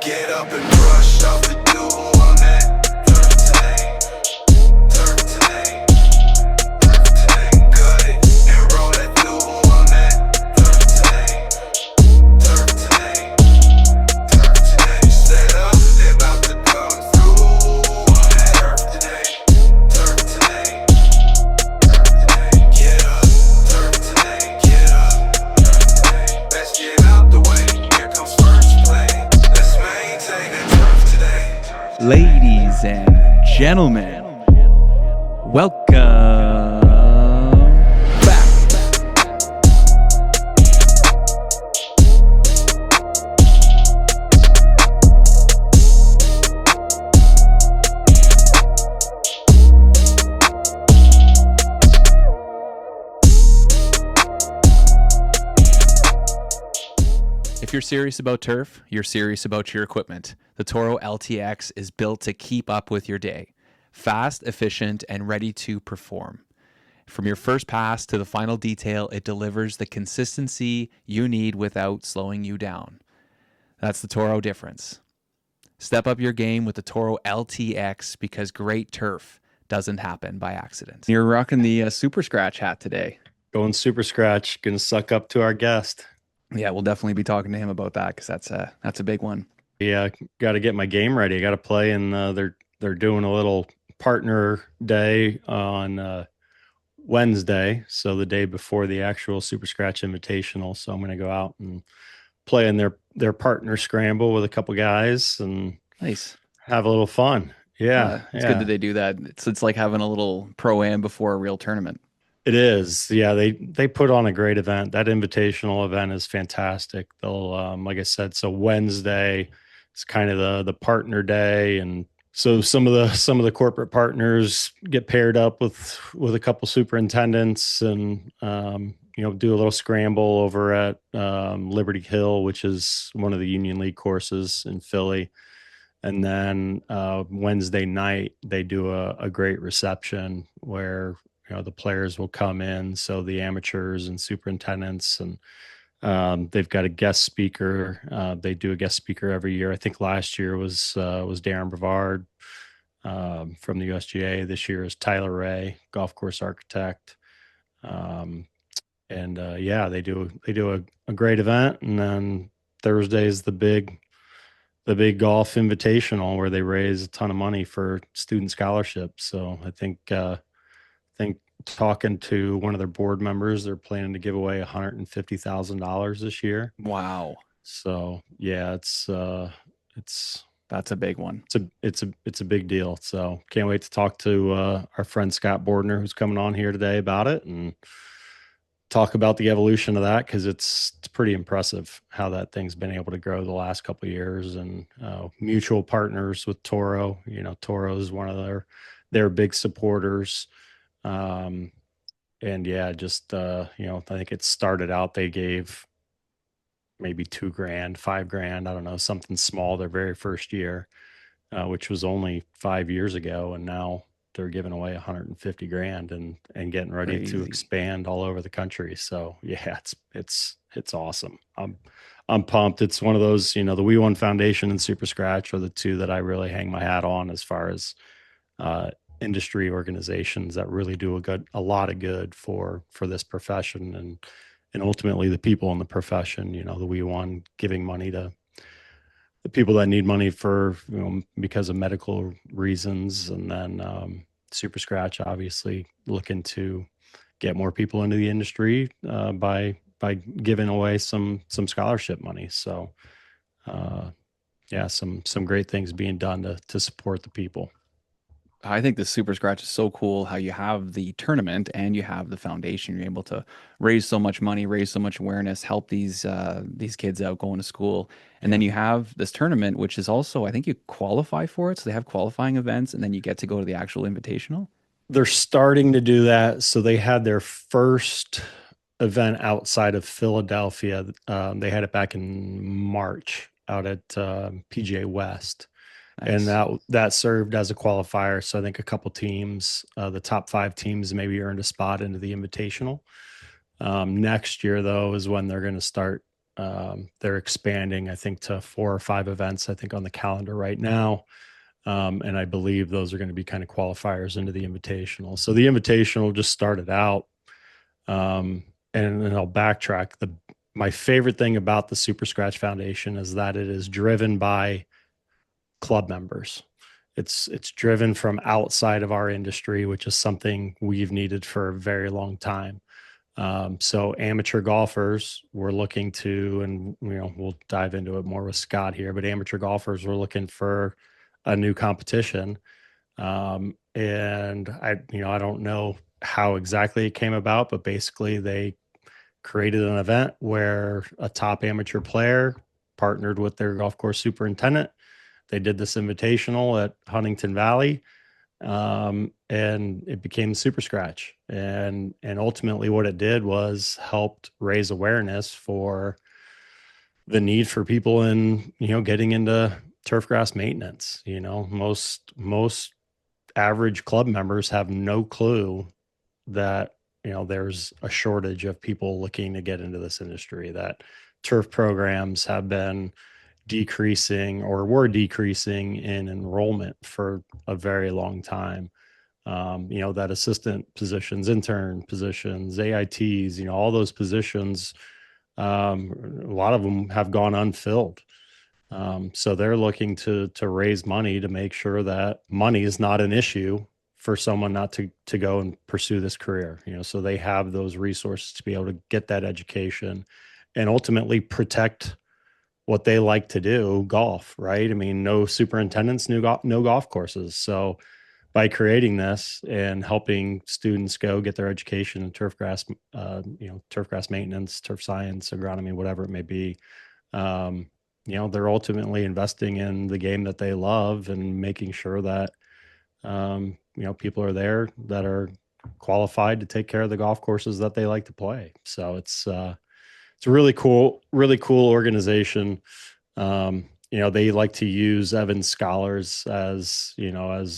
Get up and brush off the dew on that turf today. Turf today. Turf today. Cut it and roll that dew on that turf today. Turf today. Turf today. Set up, they about to come through on that turf today. Turf today. Turf today. Get up. Turf today. Get up. Turf today. Let's get out the way. Here comes first play. Let's maintain that turf today. Ladies and gentlemen, welcome back. If you're serious about turf, you're serious about your equipment. The Toro LTX is built to keep up with your day. Fast, efficient, and ready to perform. From your first pass to the final detail, it delivers the consistency you need without slowing you down. That's the Toro difference. Step up your game with the Toro LTX because great turf doesn't happen by accident. You're rocking the Super Scratch hat today. Going Super Scratch, gonna suck up to our guest. Yeah, we'll definitely be talking to him about that because that's a big one. Yeah, got to get my game ready. I got to play, and they're doing a little partner day on Wednesday, so the day before the actual Super Scratch Invitational. So I'm gonna go out and play in their partner scramble with a couple guys and Nice. have a little fun. Yeah, It's good that they do that. It's like having a little pro-am before a real tournament. It is. Yeah, they put on a great event. That invitational event is fantastic. They'll like I said, so Wednesday is kind of the partner day, and so some of the corporate partners get paired up with a couple superintendents and do a little scramble over at Liberty Hill, which is one of the Union League courses in Philly. And then Wednesday night they do a great reception where the players will come in, so the amateurs and superintendents, and they've got a guest speaker. They do a guest speaker every year. I think last year was Darren Brevard from the USGA. This year is Tyler Ray, golf course architect. They do a great event. And then Thursday is the big golf invitational where they raise a ton of money for student scholarships. So I think talking to one of their board members, they're planning to give away $150,000 this year. Wow. So yeah, That's a big one. it's a big deal. So can't wait to talk to our friend Scott Bordner, who's coming on here today, about it and talk about the evolution of that, because it's pretty impressive how that thing's been able to grow the last couple of years, and mutual partners with Toro. Toro is one of their big supporters. I think it started out, they gave maybe $2,000, $5,000, I don't know, something small their very first year, which was only 5 years ago. And now they're giving away $150,000 and getting ready Crazy. to expand all over the country. So yeah, it's awesome. I'm pumped. It's one of those, the We Won Foundation and Super Scratch are the two that I really hang my hat on as far as industry organizations that really do a lot of good for this profession and ultimately the people in the profession. The We Won giving money to the people that need money for because of medical reasons, and then Super Scratch obviously looking to get more people into the industry by giving away some scholarship money. So some great things being done to support the people. I think the Super Scratch is so cool how you have the tournament and you have the foundation. You're able to raise so much money, raise so much awareness, help these kids out going to school. And then you have this tournament, which is also, I think you qualify for it. So they have qualifying events and then you get to go to the actual invitational. They're starting to do that. So they had their first event outside of Philadelphia. They had it back in March out at PGA West. Nice. And that served as a qualifier. So I think a couple teams, the top 5 teams, maybe earned a spot into the invitational. Next year, though, is when they're going to start They're expanding, I think, to 4 or 5 events, I think, on the calendar right now. And I believe those are going to be kind of qualifiers into the invitational. So the invitational just started out. And then I'll backtrack. My favorite thing about the Super Scratch Foundation is that it is driven by club members. It's driven from outside of our industry, which is something we've needed for a very long time. So amateur golfers were looking to, and we'll dive into it more with Scott here, but amateur golfers were looking for a new competition. And I don't know how exactly it came about, but basically they created an event where a top amateur player partnered with their golf course superintendent. They did this invitational at Huntington Valley, and it became Super Scratch. And ultimately, what it did was helped raise awareness for the need for people in getting into turf grass maintenance. Most average club members have no clue that there's a shortage of people looking to get into this industry, that turf programs have been decreasing or were decreasing in enrollment for a very long time. That assistant positions, intern positions, AITs, all those positions, a lot of them have gone unfilled. So they're looking to raise money to make sure that money is not an issue for someone not to go and pursue this career. So they have those resources to be able to get that education and ultimately protect what they like to do, golf, right? I mean, no superintendents, no golf courses. So by creating this and helping students go get their education in turf grass, turf grass maintenance, turf science, agronomy, whatever it may be, they're ultimately investing in the game that they love and making sure that, people are there that are qualified to take care of the golf courses that they like to play. So it's a really cool organization. They like to use Evans Scholars as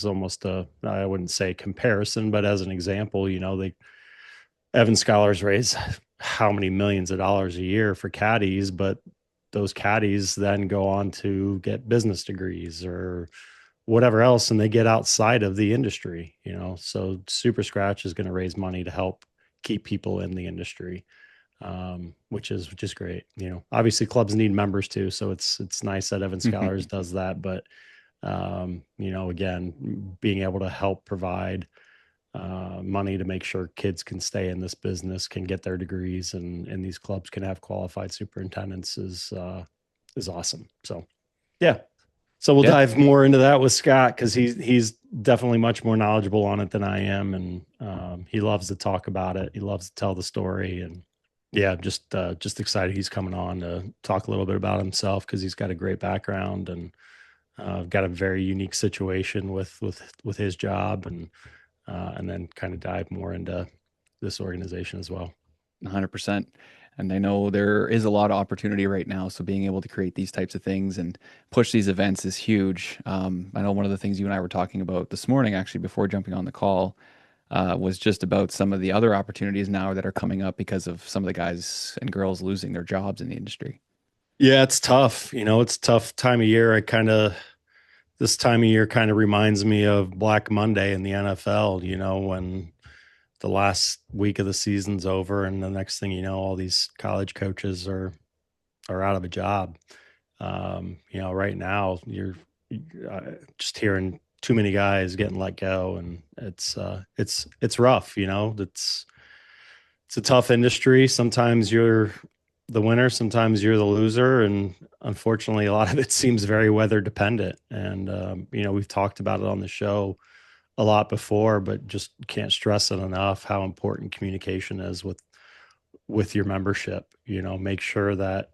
almost I wouldn't say comparison, but as an example. Evans Scholars raise how many millions of dollars a year for caddies, but those caddies then go on to get business degrees or whatever else, and they get outside of the industry. So Super Scratch is going to raise money to help keep people in the industry, which is great. Obviously clubs need members too, so it's nice that Evan Scholars does that. But again, being able to help provide money to make sure kids can stay in this business, can get their degrees, and these clubs can have qualified superintendents is awesome. So yeah. So we'll dive more into that with Scott, because he's definitely much more knowledgeable on it than I am, and he loves to talk about it. He loves to tell the story, and yeah, just excited he's coming on to talk a little bit about himself, because he's got a great background and got a very unique situation with his job, and then kind of dive more into this organization as well. 100%. And I know there is a lot of opportunity right now. So being able to create these types of things and push these events is huge. I know one of the things you and I were talking about this morning, actually, before jumping on the call, was just about some of the other opportunities now that are coming up because of some of the guys and girls losing their jobs in the industry. Yeah, it's tough. It's a tough time of year. This time of year kind of reminds me of Black Monday in the NFL, when the last week of the season's over and the next thing you know, all these college coaches are out of a job. Right now you're just hearing too many guys getting let go, and it's rough. It's a tough industry. Sometimes you're the winner, sometimes you're the loser, and unfortunately a lot of it seems very weather dependent. And we've talked about it on the show a lot before, but just can't stress it enough how important communication is with your membership. Make sure that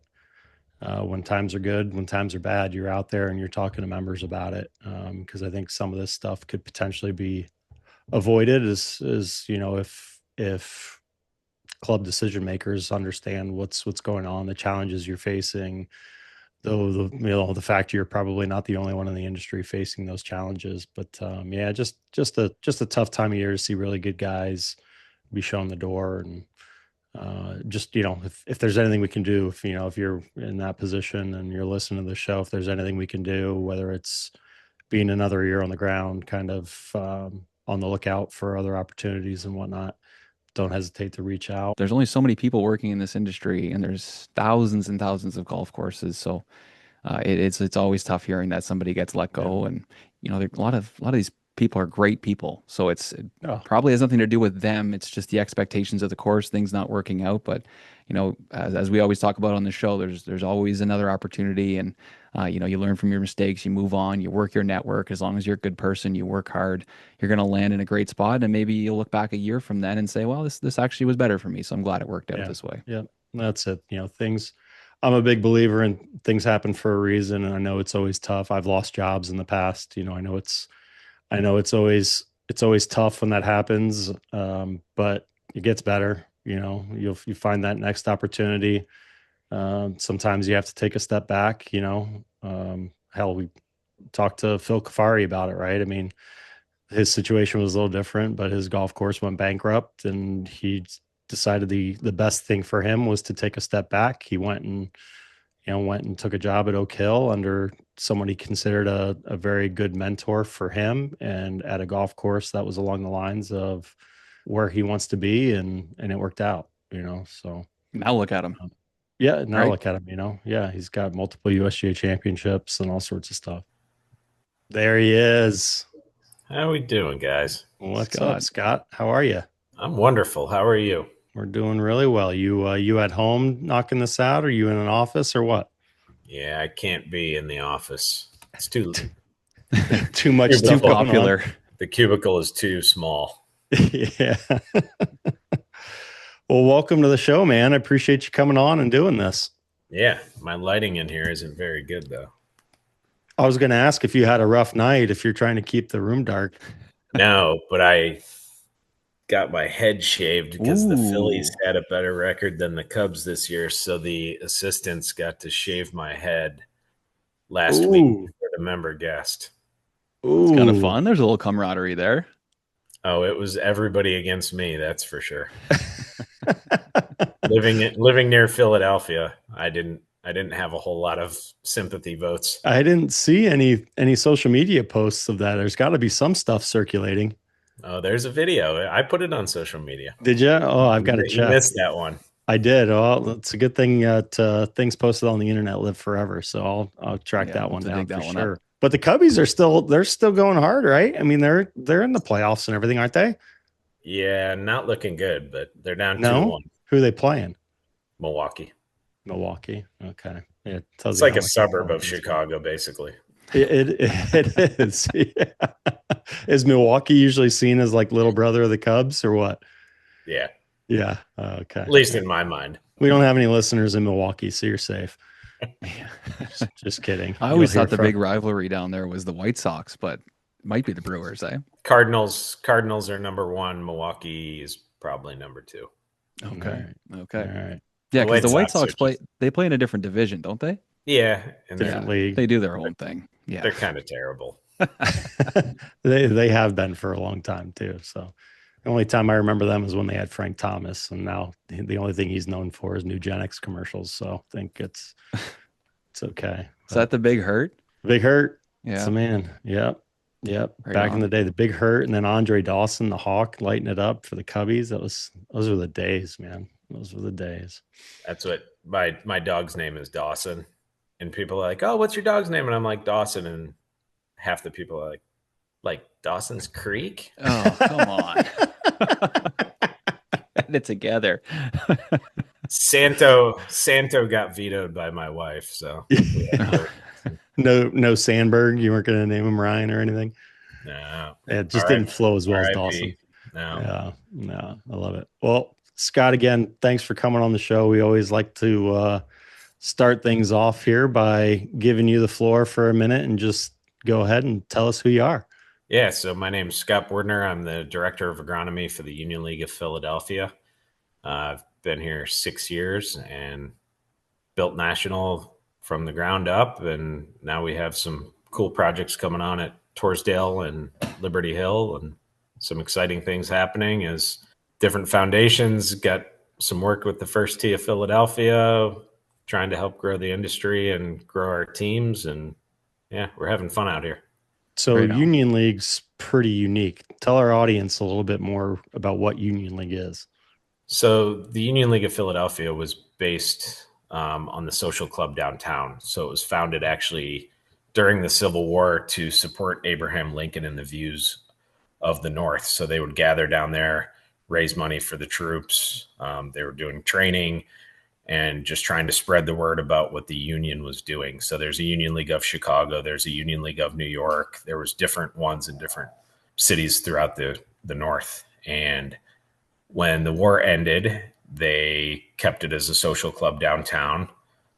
when times are good, when times are bad, you're out there and you're talking to members about it. Because I think some of this stuff could potentially be avoided if club decision makers understand what's going on, the challenges you're facing, though the fact you're probably not the only one in the industry facing those challenges. But just a tough time of year to see really good guys be shown the door, and just, if there's anything we can do, if you're in that position and you're listening to the show, if there's anything we can do, whether it's being another year on the ground, kind of on the lookout for other opportunities and whatnot, don't hesitate to reach out. There's only so many people working in this industry, and there's thousands and thousands of golf courses. So it's always tough hearing that somebody gets let go, and a lot of these people are great people. So it Oh, probably has nothing to do with them. It's just the expectations of the course, things not working out. But as we always talk about on the show, there's always another opportunity, and you learn from your mistakes, you move on, you work your network. As long as you're a good person, you work hard, you're going to land in a great spot, and maybe you'll look back a year from then and say, well, this actually was better for me. So I'm glad it worked out yeah. this way. Yeah. That's it. Things, I'm a big believer in things happen for a reason. And I know it's always tough. I've lost jobs in the past. I know it's always tough when that happens. But it gets better. You find that next opportunity. Sometimes you have to take a step back, hell, we talked to Phil Kafari about it, right? I mean, his situation was a little different, but his golf course went bankrupt and he decided the best thing for him was to take a step back. He went and took a job at Oak Hill under someone he considered a very good mentor for him, and at a golf course that was along the lines of where he wants to be, and it worked out, so Now look at him. yeah, now Right? look at him, yeah, he's got multiple USGA championships and all sorts of stuff. There he is. How we doing, guys? What's Scott. up, Scott? How are you? I'm wonderful. How are you? We're doing really well. You at home knocking this out? Are you in an office or what? Yeah, I can't be in the office. It's too Too much Too stuff going on. Popular. the cubicle is too small. Yeah. Well, welcome to the show, man. I appreciate you coming on and doing this. Yeah, my lighting in here isn't very good though. I was going to ask if you had a rough night, if you're trying to keep the room dark. No, but I got my head shaved because the Ooh. Phillies had a better record than the Cubs this year, so the assistants got to shave my head last week Ooh. for the member guest. It's kind of Ooh. fun. There's a little camaraderie there. Oh, it was everybody against me, that's for sure. Living near Philadelphia, I didn't have a whole lot of sympathy votes. I didn't see any social media posts of that. There's got to be some stuff circulating. Oh, there's a video. I put it on social media. Did you? Oh, I've got to You check. missed that one. I did. Oh, it's a good thing that things posted on the internet live forever. So I'll track Yeah, that we'll one have to down dig that for one sure. up. But the Cubbies they're still going hard, right? I mean, they're in the playoffs and everything, aren't they? Yeah, not looking good, but they're down No? 2-1. Who are they playing? Milwaukee. Milwaukee. Okay. Yeah, it tells It's you like how a much suburb of important it is. Chicago, basically. It is. Yeah. Is Milwaukee usually seen as like little brother of the Cubs or what? Yeah, Yeah. Okay. at least in my mind. We don't have any listeners in Milwaukee, so you're safe. Just kidding. I always You'll thought hear the big rivalry down there was the White Sox, but it might be the Brewers, eh? Cardinals are number 1. Milwaukee is probably number 2. Okay. Okay. All right. Yeah, because The the White White Sox Sox play in a different division, don't they? Yeah, and Different they're, league. They do their own thing. Yeah. they're kind of terrible. They have been for a long time too. So the only time I remember them is when they had Frank Thomas, and now the only thing he's known for is Nugenics commercials. So I think it's okay. Is that the Big Hurt? Big Hurt? Yeah. It's the man. Yep. Right Back on. in the day, the Big Hurt, and then Andre Dawson, the Hawk, lighting it up for the Cubbies. Those were the days, man. Those were the days. That's what my dog's name is, Dawson. And people are like, "Oh, what's your dog's name?" And I'm like, "Dawson." And half the people are like Dawson's Creek? Oh, come on. Get it together. Santo got vetoed by my wife, so No Sandberg. You weren't going to name him Ryan or anything. no. It just R.I.P. didn't flow as well as R.I.P. Dawson. No. Yeah, no, I love it. Well, Scott, again, thanks for coming on the show. We always like to start things off here by giving you the floor for a minute and just go ahead and tell us who you are. Yeah, so my name's Scott Bordner. I'm the Director of Agronomy for the Union League of Philadelphia. I've been here 6 years and built National from the ground up, and now we have some cool projects coming on at Torresdale and Liberty Hill, and some exciting things happening as different foundations got some work with the first tee of Philadelphia, trying to help grow the industry and grow our teams. And yeah, we're having fun out here. So Right on. Union League's pretty unique. Tell our audience a little bit more about what Union League is. So the Union League of Philadelphia was based on the social club downtown. So it was founded actually during the Civil War to support Abraham Lincoln and the views of the North. So they would gather down there, raise money for the troops. They were doing training and just trying to spread the word about what the Union was doing. So there's a Union League of Chicago, there's a Union League of New York. There was different ones in different cities throughout the North. And when the war ended, they kept it as a social club downtown.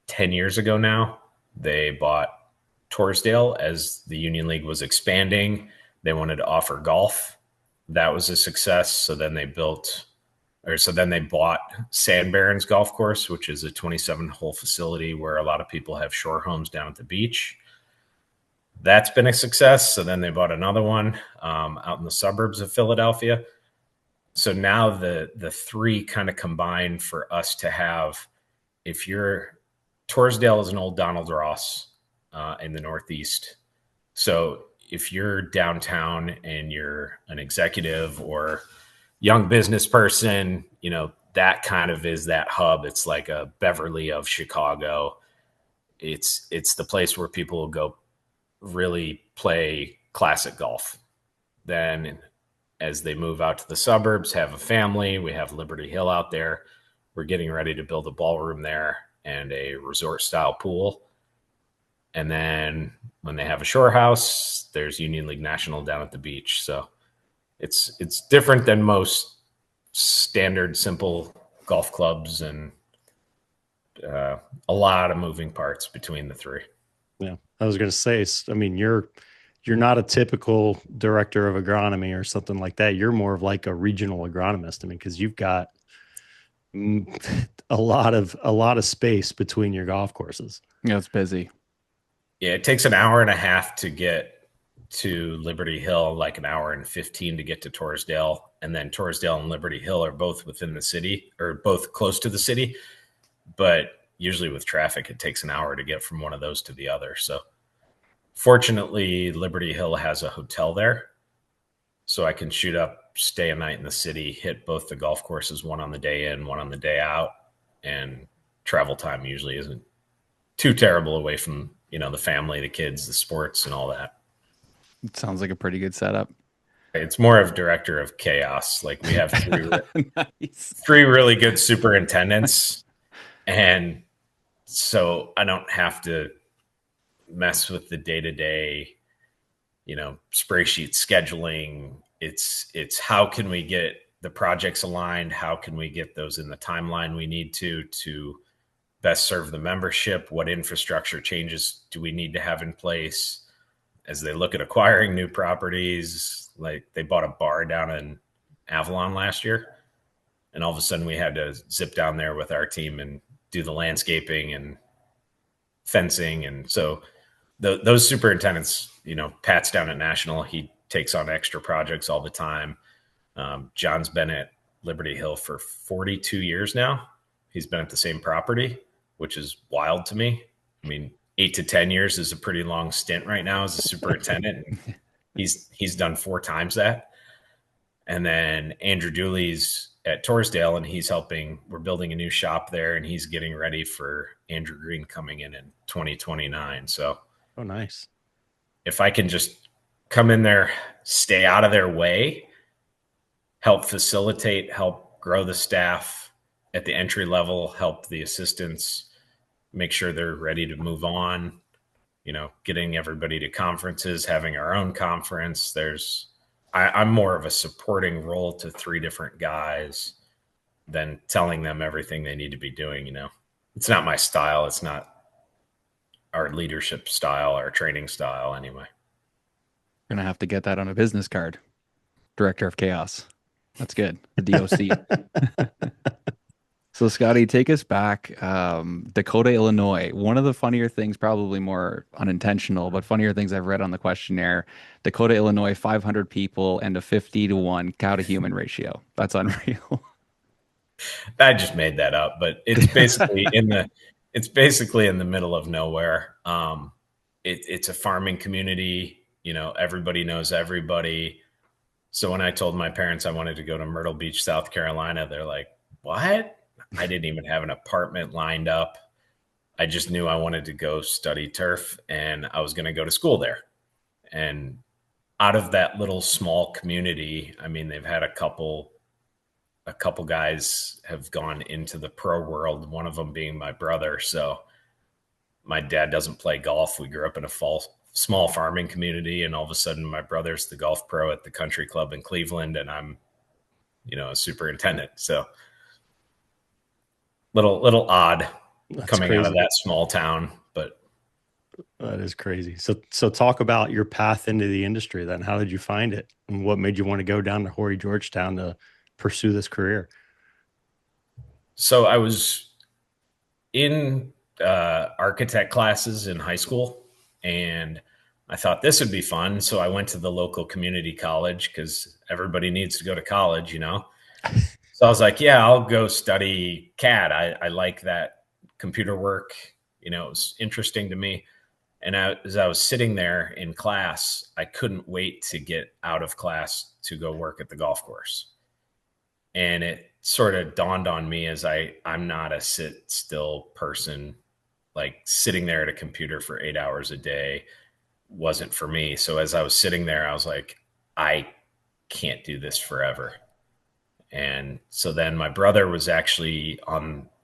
10 years ago now, they bought Torresdale as the Union League was expanding. They wanted to offer golf. That was a success. So then they bought Sand Barons Golf Course, which is a 27-hole facility where a lot of people have shore homes down at the beach. That's been a success. So then they bought another one out in the suburbs of Philadelphia. So now the three kind of combine for us to have, if you're, Torresdale is an old Donald Ross in the Northeast. So if you're downtown and you're an executive or young business person, that kind of is that hub. It's like a Beverly of Chicago. It's the place where people will go really play classic golf. Then as they move out to the suburbs, have a family, we have Liberty Hill out there. We're getting ready to build a ballroom there and a resort style pool. And then when they have a shore house, there's Union League National down at the beach. So it's different than most standard simple golf clubs, and a lot of moving parts between the three. Yeah, I was going to say, I mean, you're not a typical director of agronomy or something like that. You're more of like a regional agronomist. I mean, because you've got a lot of space between your golf courses. Yeah, it's busy. Yeah, it takes an hour and a half to get to Liberty Hill, like an hour and 15 to get to Torresdale. And then Torresdale and Liberty Hill are both within the city, or both close to the city. But usually with traffic, it takes an hour to get from one of those to the other. So fortunately, Liberty Hill has a hotel there. So I can shoot up, stay a night in the city, hit both the golf courses, one on the day in, one on the day out. And travel time usually isn't too terrible away from, the family, the kids, the sports, and all that. It sounds like a pretty good setup. It's more of director of chaos. Like we have Nice. three really good superintendents. And so I don't have to mess with the day-to-day, spray sheet scheduling. It's how can we get the projects aligned? How can we get those in the timeline we need to best serve the membership? What infrastructure changes do we need to have in place as they look at acquiring new properties? Like they bought a bar down in Avalon last year, and all of a sudden we had to zip down there with our team and do the landscaping and fencing. And so those superintendents, Pat's down at National, he takes on extra projects all the time. John's been at Liberty Hill for 42 years now. He's been at the same property, which is wild to me. I mean, 8 to 10 years is a pretty long stint right now as a superintendent. He's done 4 times that. And then Andrew Dooley's at Torresdale, and he's helping. We're building a new shop there, and he's getting ready for Andrew Green coming in 2029. So, oh, nice. If I can just come in there, stay out of their way, help facilitate, help grow the staff at the entry level, help the assistants, make sure they're ready to move on, getting everybody to conferences, having our own conference. I'm more of a supporting role to 3 different guys than telling them everything they need to be doing. It's not my style. It's not our leadership style, our training style anyway. You're going to have to get that on a business card. Director of Chaos. That's good. The DOC. So Scotty, take us back. Dakota, Illinois. One of the funnier things, probably more unintentional, but funnier things I've read on the questionnaire. Dakota, Illinois, 500 people and a 50-to-1 cow to human ratio. That's unreal. I just made that up, but it's basically in the middle of nowhere. It's a farming community. Everybody knows everybody. So when I told my parents I wanted to go to Myrtle Beach, South Carolina, they're like, "What?" I didn't even have an apartment lined up. I just knew I wanted to go study turf, and I was going to go to school there. And out of that little small community, I mean, they've had a couple guys have gone into the pro world, one of them being my brother. So my dad doesn't play golf. We grew up in a small farming community, and all of a sudden my brother's the golf pro at the country club in Cleveland, and I'm, a superintendent. So little odd That's coming out of crazy. that small town, but That is crazy. So talk about your path into the industry then. How did you find it? And what made you want to go down to Horry, Georgetown to pursue this career? so I was in architect classes in high school, and I thought this would be fun. So I went to the local community college because everybody needs to go to college. So I was like, yeah, I'll go study CAD. I like that computer work. It was interesting to me. And as I was sitting there in class, I couldn't wait to get out of class to go work at the golf course. And it sort of dawned on me as I'm not a sit still person. Like sitting there at a computer for 8 hours a day wasn't for me. So as I was sitting there, I was like, I can't do this forever. And so then my brother was actually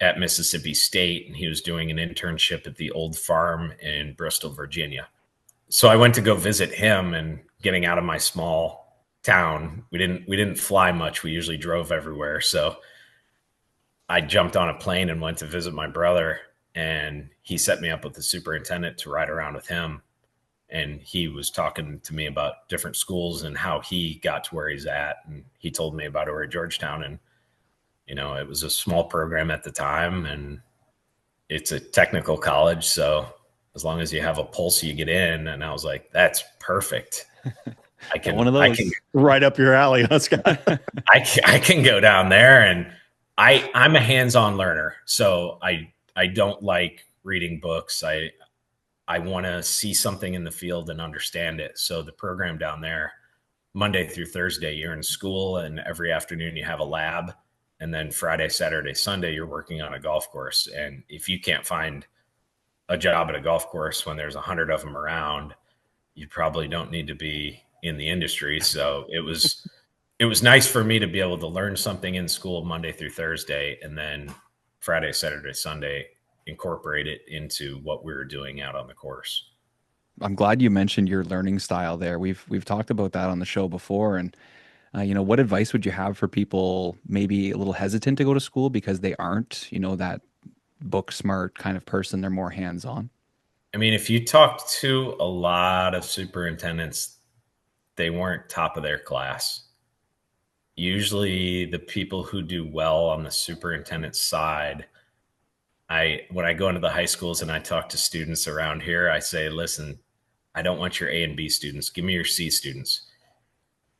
at Mississippi State, and he was doing an internship at the old farm in Bristol, Virginia. So I went to go visit him, and getting out of my small town, we didn't fly much. We usually drove everywhere. So I jumped on a plane and went to visit my brother, and he set me up with the superintendent to ride around with him. And he was talking to me about different schools and how he got to where he's at. And he told me about over at Georgetown. And, it was a small program at the time, and it's a technical college. So as long as you have a pulse, you get in. And I was like, that's perfect. One of those. Right up your alley, huh, Scott? I can go down there, and I'm a hands-on learner. So I don't like reading books. I want to see something in the field and understand it. So the program down there, Monday through Thursday, you're in school, and every afternoon you have a lab. And then Friday, Saturday, Sunday, you're working on a golf course. And if you can't find a job at a golf course when there's 100 of them around, you probably don't need to be in the industry. So it was nice for me to be able to learn something in school Monday through Thursday, and then Friday, Saturday, Sunday, incorporate it into what we were doing out on the course. I'm glad you mentioned your learning style there. We've talked about that on the show before, and what advice would you have for people maybe a little hesitant to go to school because they aren't, that book smart kind of person? They're more hands-on. I mean, if you talk to a lot of superintendents, they weren't top of their class. Usually the people who do well on the superintendent side, when I go into the high schools and I talk to students around here, I say, listen, I don't want your A and B students. Give me your C students.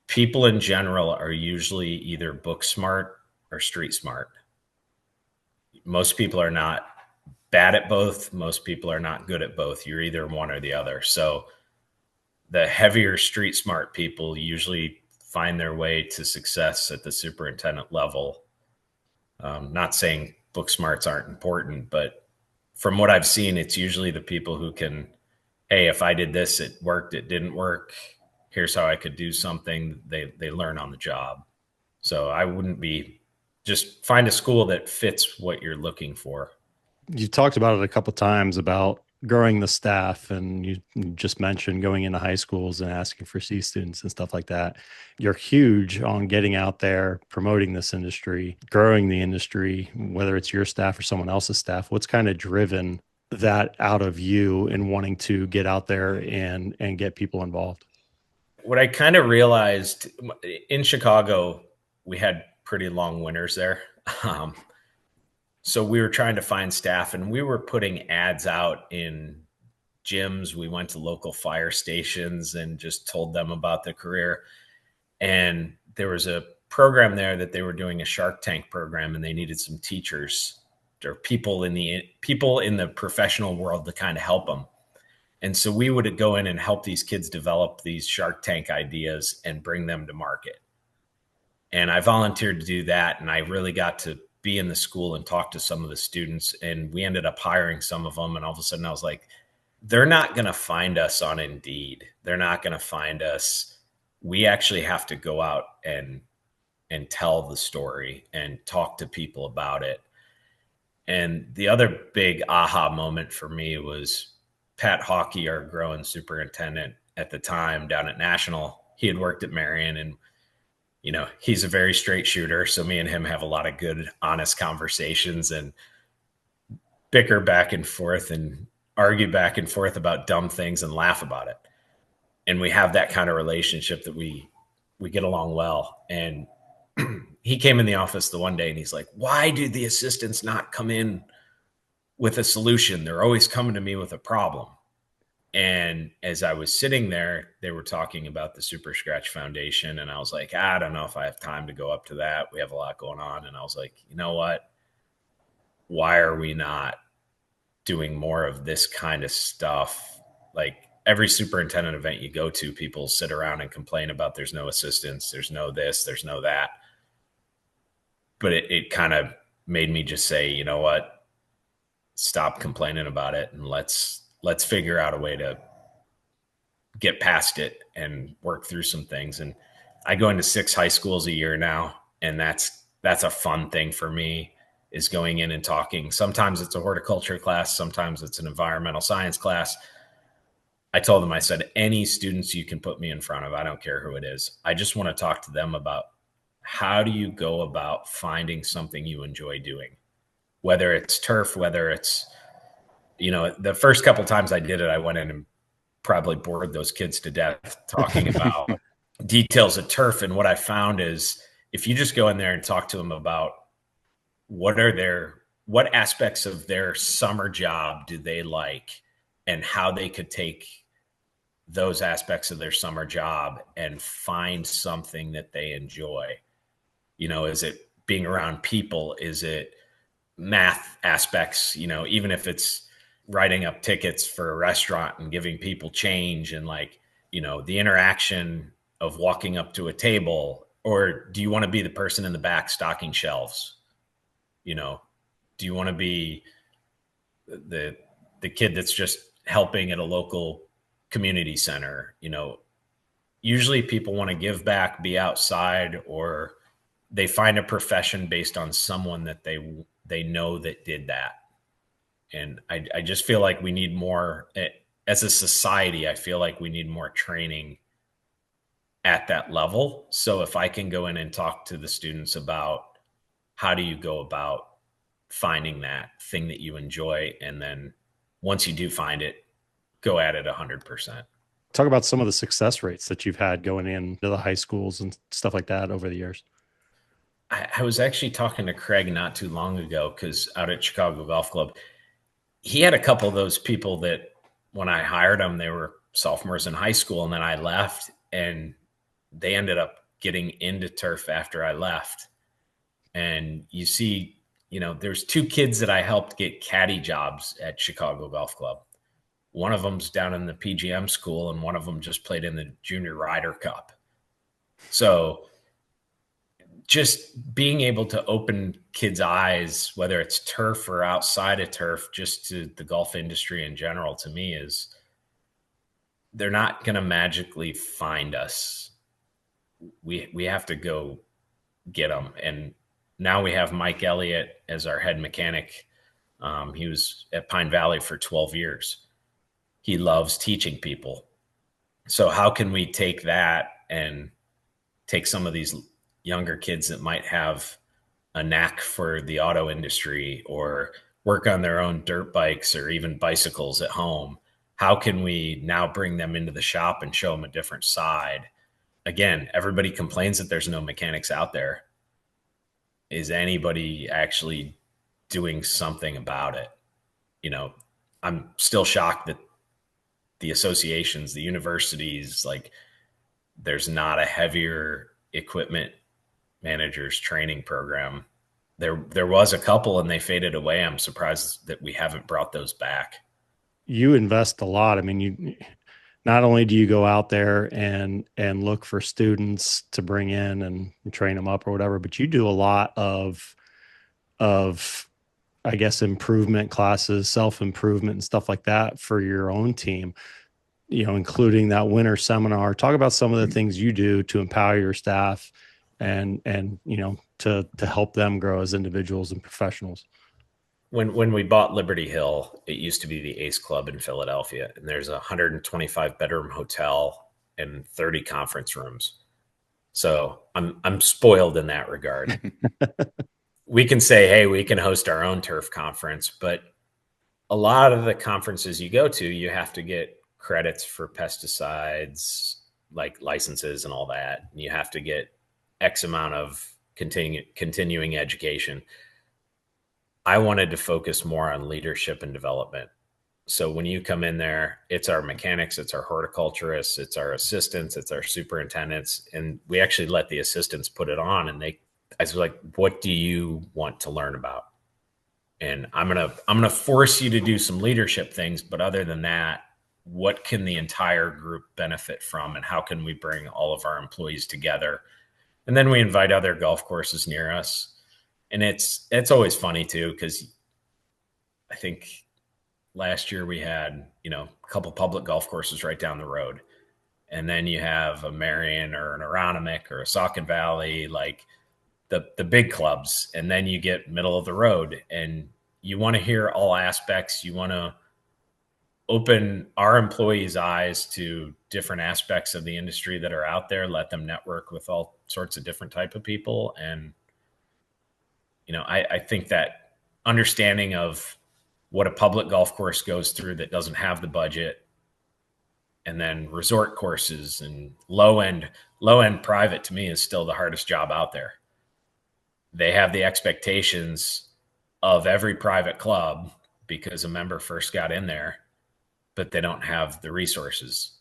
People in general are usually either book smart or street smart. Most people are not bad at both. Most people are not good at both. You're either one or the other. So the heavier street smart people usually find their way to success at the superintendent level. Not saying book smarts aren't important, but from what I've seen, it's usually the people who can, hey, if I did this, it worked, it didn't work. Here's how I could do something. They learn on the job. So I wouldn't just find a school that fits what you're looking for. You talked about it a couple of times about growing the staff, and you just mentioned going into high schools and asking for C students and stuff like that. You're huge on getting out there, promoting this industry, growing the industry, whether it's your staff or someone else's staff. What's kind of driven that out of you and wanting to get out there and get people involved? What I kind of realized in Chicago, we had pretty long winters there. So we were trying to find staff, and we were putting ads out in gyms. We went to local fire stations and just told them about the career. And there was a program there that they were doing a Shark Tank program, and they needed some teachers or people in the professional world to kind of help them. And so we would go in and help these kids develop these Shark Tank ideas and bring them to market. And I volunteered to do that. And I really got to be in the school and talk to some of the students. And we ended up hiring some of them. And all of a sudden I was like, they're not going to find us on Indeed. They're not going to find us. We actually have to go out and tell the story and talk to people about it. And the other big aha moment for me was Pat Hawkey, our growing superintendent at the time down at National. He had worked at Marion, and he's a very straight shooter. So me and him have a lot of good, honest conversations and bicker back and forth and argue back and forth about dumb things and laugh about it. And we have that kind of relationship that we get along well. And he came in the office the one day and he's like, why do the assistants not come in with a solution? They're always coming to me with a problem. And as I was sitting there, they were talking about the Super Scratch Foundation. And I was like, I don't know if I have time to go up to that. We have a lot going on. And I was like, you know what? Why are we not doing more of this kind of stuff? Like every superintendent event you go to, people sit around and complain about there's no assistance, there's no this, there's no that. But it kind of made me just say, you know what? Stop complaining about it and let's figure out a way to get past it and work through some things. And I go into 6 high schools a year now, and that's a fun thing for me, is going in and talking. Sometimes it's a horticulture class, sometimes it's an environmental science class. I told them, I said, any students you can put me in front of, I don't care who it is. I just want to talk to them about how do you go about finding something you enjoy doing, whether it's turf, whether it's, the first couple of times I did it, I went in and probably bored those kids to death talking about details of turf. And what I found is if you just go in there and talk to them about what aspects of their summer job do they like and how they could take those aspects of their summer job and find something that they enjoy. Is it being around people? Is it math aspects? Even if it's writing up tickets for a restaurant and giving people change and the interaction of walking up to a table, or do you want to be the person in the back stocking shelves? Do you want to be the kid that's just helping at a local community center? Usually people want to give back, be outside, or they find a profession based on someone that they know that did that. And I just feel like we need more as a society. I feel like we need more training at that level. So if I can go in and talk to the students about how do you go about finding that thing that you enjoy, and then once you do find it, go at it 100%. Talk about some of the success rates that you've had going into the high schools and stuff like that over the years. I was actually talking to Craig not too long ago, because out at Chicago Golf Club, he had a couple of those people that when I hired them, they were sophomores in high school, and then I left, and they ended up getting into turf after I left. And you see, there's 2 kids that I helped get caddy jobs at Chicago Golf Club. One of them's down in the PGM school, and one of them just played in the Junior Ryder Cup. So just being able to open kids' eyes, whether it's turf or outside of turf, just to the golf industry in general, to me, is they're not going to magically find us. We have to go get them. And now we have Mike Elliott as our head mechanic. He was at Pine Valley for 12 years. He loves teaching people. So how can we take that and take some of these younger kids that might have a knack for the auto industry or work on their own dirt bikes or even bicycles at home? How can we now bring them into the shop and show them a different side? Again, everybody complains that there's no mechanics out there. Is anybody actually doing something about it? I'm still shocked that the associations, the universities, there's not a heavier equipment managers training program. There was a couple and they faded away. I'm surprised that we haven't brought those back. You invest a lot. I mean, you not only do you go out there and look for students to bring in and train them up or whatever, but you do a lot of I guess improvement classes, self-improvement and stuff like that for your own team, including that winter seminar. Talk about some of the things you do to empower your staff and to help them grow as individuals and professionals. When we bought Liberty Hill, it used to be the Ace Club in Philadelphia, and there's a 125 bedroom hotel and 30 conference rooms. So I'm spoiled in that regard. We can say, hey, we can host our own turf conference, but a lot of the conferences you go to, you have to get credits for pesticides, like licenses and all that. And you have to get X amount of continuing education. I wanted to focus more on leadership and development. So when you come in there, it's our mechanics, it's our horticulturists, it's our assistants, it's our superintendents. And we actually let the assistants put it on, and I was like, what do you want to learn about? And I'm gonna force you to do some leadership things, but other than that, what can the entire group benefit from, and how can we bring all of our employees together? And then we invite other golf courses near us. And it's always funny too, because I think last year we had, a couple public golf courses right down the road. And then you have a Marion or an Agronomic or a Saucon Valley, like the big clubs. And then you get middle of the road, and you want to hear all aspects. You want to open our employees' eyes to different aspects of the industry that are out there, let them network with all sorts of different type of people. And I think that understanding of what a public golf course goes through that doesn't have the budget, and then resort courses and low end private, to me, is still the hardest job out there. They have the expectations of every private club because a member first got in there, but they don't have the resources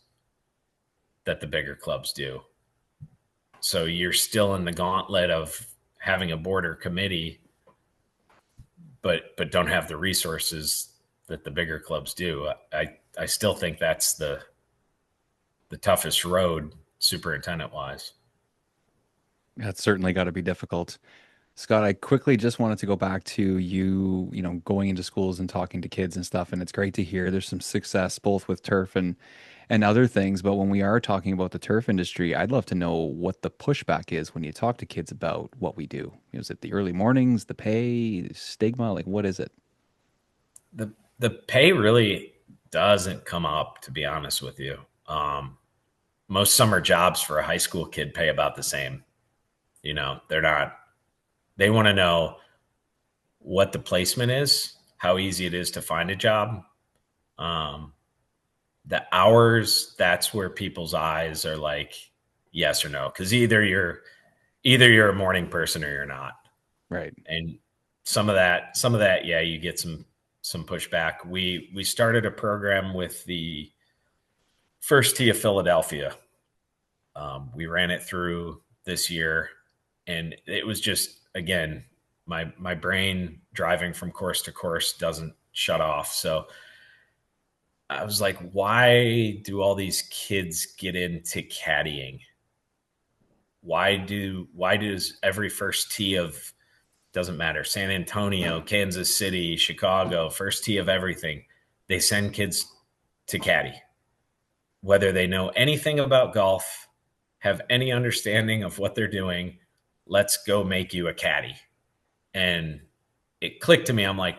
that the bigger clubs do. So you're still in the gauntlet of having a board or committee, but don't have the resources that the bigger clubs do. I still think that's the toughest road, superintendent wise. That's certainly got to be difficult. Scott, I quickly just wanted to go back to you, going into schools and talking to kids and stuff. And it's great to hear there's some success both with turf and other things. But when we are talking about the turf industry, I'd love to know what the pushback is when you talk to kids about what we do. Is it the early mornings, the pay, the stigma? Like, what is it? The pay really doesn't come up, to be honest with you. Most summer jobs for a high school kid pay about the same. They're not. They want to know what the placement is, how easy it is to find a job. The hours, that's where people's eyes are like, yes or no. Because either you're a morning person or you're not. Right. And some of that, yeah, you get some pushback. We started a program with the First Tee of Philadelphia. We ran it through this year, and it was just, again, my brain driving from course to course doesn't shut off. So I was like, why do all these kids get into caddying? Why does every first tee of, doesn't matter, San Antonio, Kansas City, Chicago, first tee of everything, they send kids to caddy? Whether they know anything about golf, have any understanding of what they're doing, let's go make you a caddy. And it clicked to me. I'm like,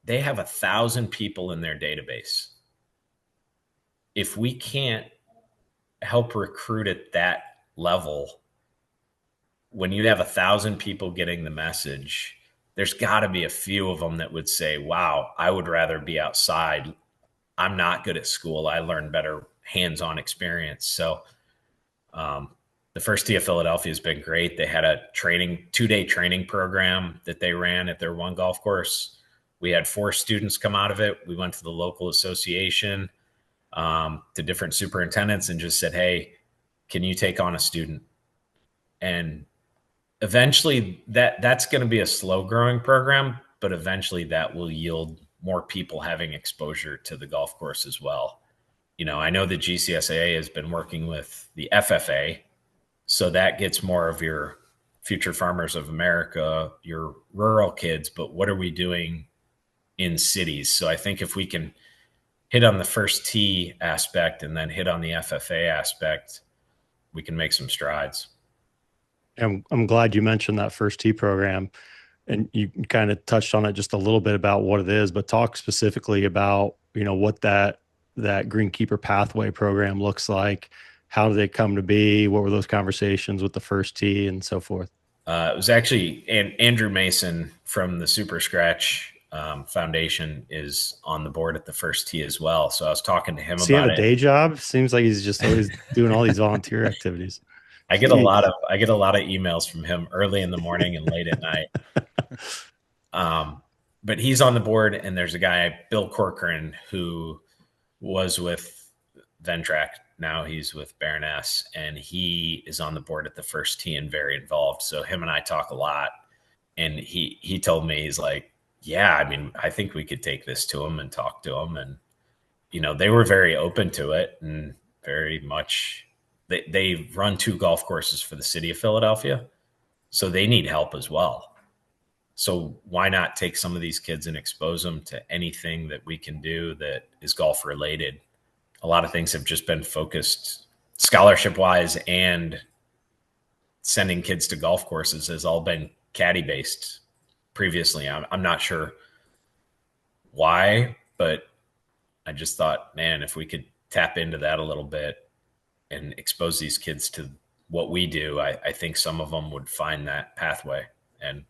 they have 1,000 people in their database. If we can't help recruit at that level, when you have 1,000 people getting the message, there's got to be a few of them that would say, wow, I would rather be outside. I'm not good at school. I learn better hands-on experience. So the First Tee of Philadelphia has been great. They had a 2-day training program that they ran at their one golf course. We had 4 students come out of it. We went to the local association, to different superintendents, and just said, hey, can you take on a student? And eventually that's going to be a slow growing program, but eventually that will yield more people having exposure to the golf course as well. I know the GCSAA has been working with the FFA, so that gets more of your future farmers of America, your rural kids, but what are we doing in cities? So I think if we can hit on the first tee aspect and then hit on the FFA aspect, we can make some strides. I'm glad you mentioned that first tee program, and you kind of touched on it just a little bit about what it is, but talk specifically about, what that greenkeeper pathway program looks like. How did it come to be? What were those conversations with the first tee and so forth? It was actually Andrew Mason from the Super Scratch Foundation is on the board at the first tee as well. So I was talking to him Does he have about a it. day job? Seems like he's just always doing all these volunteer activities. I get a lot of emails from him early in the morning and late at night. But he's on the board, and there's a guy, Bill Corcoran, who was with Ventrac. Now he's with Baroness, and he is on the board at the first tee and very involved. So him and I talk a lot, and he told me, he's like, yeah, I mean, I think we could take this to him and talk to him. And, they were very open to it and very much, they run 2 golf courses for the city of Philadelphia. So they need help as well. So why not take some of these kids and expose them to anything that we can do that is golf related? A lot of things have just been focused scholarship wise, and sending kids to golf courses has all been caddy based previously. I'm not sure why, but I just thought, man, if we could tap into that a little bit and expose these kids to what we do, I think some of them would find that pathway. And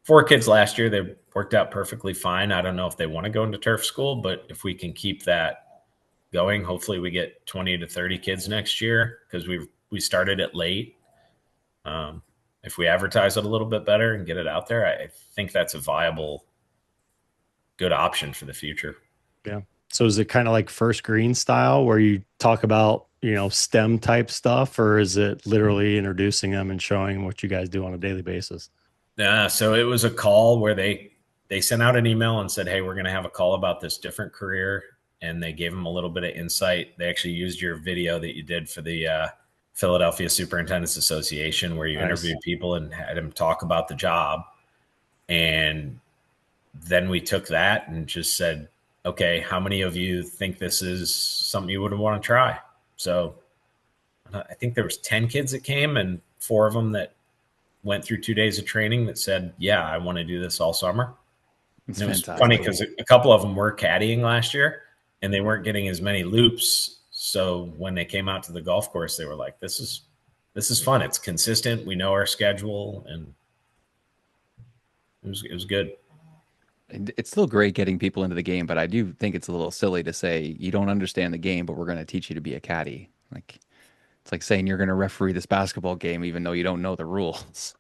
4 kids last year, they worked out perfectly fine. I don't know if they want to go into turf school, but if we can keep that going, hopefully we get 20 to 30 kids next year, because we started it late. If we advertise it a little bit better and get it out there, I think that's a viable, good option for the future. Yeah. So is it kind of like first green style where you talk about, STEM type stuff, or is it literally introducing them and showing what you guys do on a daily basis? So it was a call where they sent out an email and said, hey, we're going to have a call about this different career. And they gave them a little bit of insight. They actually used your video that you did for the Philadelphia Superintendents Association, where you interviewed people and had them talk about the job. And then we took that and just said, okay, how many of you think this is something you would want to try? So I think there was 10 kids that came, and 4 of them that went through 2 days of training that said, yeah, I want to do this all summer. And it was funny because a couple of them were caddying last year, and they weren't getting as many loops. So when they came out to the golf course, they were like, this is fun. It's consistent. We know our schedule, and it was good. It's still great getting people into the game, but I do think it's a little silly to say you don't understand the game, but we're going to teach you to be a caddy. Like, it's like saying you're going to referee this basketball game, even though you don't know the rules.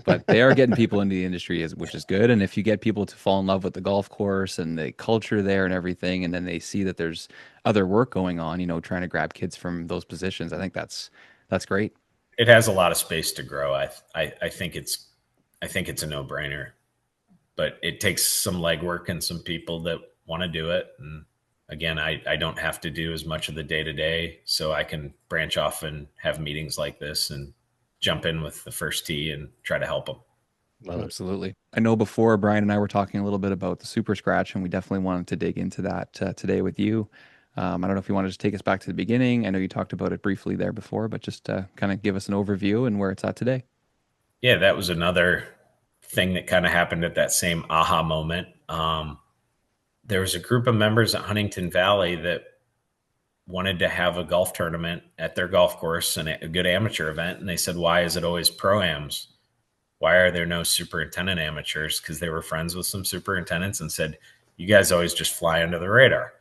But they are getting people into the industry, which is good. And if you get people to fall in love with the golf course and the culture there and everything, and then they see that there's other work going on, trying to grab kids from those positions, I think that's great. It has a lot of space to grow. I think it's a no-brainer, but it takes some legwork and some people that want to do it. And again, I don't have to do as much of the day-to-day, so I can branch off and have meetings like this and jump in with the first tee and try to help them. Absolutely. I know before Brian and I were talking a little bit about the Super Scratch, and we definitely wanted to dig into that today with you. I don't know if you want to just take us back to the beginning. I know you talked about it briefly there before, but just kind of give us an overview and where it's at today. Yeah, that was another thing that kind of happened at that same aha moment. There was a group of members at Huntington Valley that wanted to have a golf tournament at their golf course and a good amateur event. And they said, why is it always pro-ams? Why are there no superintendent amateurs? Because they were friends with some superintendents and said, you guys always just fly under the radar.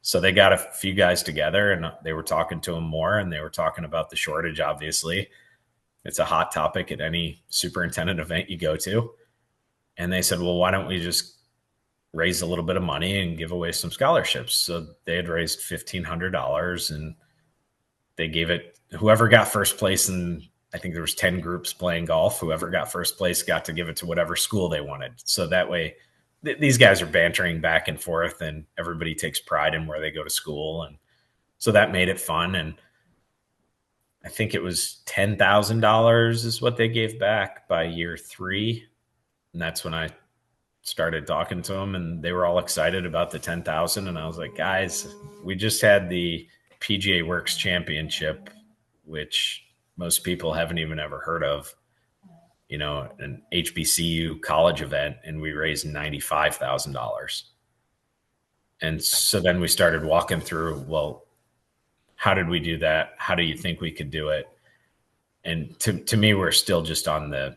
So they got a few guys together and they were talking to them more, and they were talking about the shortage. Obviously, it's a hot topic at any superintendent event you go to. And they said, well, why don't we just raise a little bit of money and give away some scholarships? So they had raised $1,500, and they gave it, whoever got first place in I think there was 10 groups playing golf. Whoever got first place got to give it to whatever school they wanted. So that way, these guys are bantering back and forth, and everybody takes pride in where they go to school. And so that made it fun. And I think it was $10,000 is what they gave back by year 3. And that's when I started talking to them, and they were all excited about the 10,000. And I was like, guys, we just had the PGA Works Championship, which most people haven't even ever heard of, an HBCU college event, and we raised $95,000. And so then we started walking through, well, how did we do that? How do you think we could do it? And to me, we're still just on the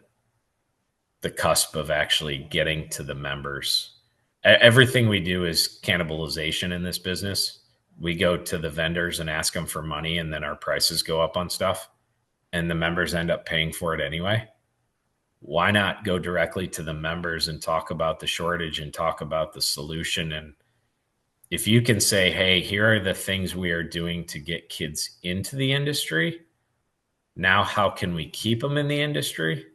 cusp of actually getting to the members. Everything we do is cannibalization in this business. We go to the vendors and ask them for money, and then our prices go up on stuff, and the members end up paying for it anyway. Why not go directly to the members and talk about the shortage and talk about the solution? And if you can say, hey, here are the things we are doing to get kids into the industry. Now, how can we keep them in the industry?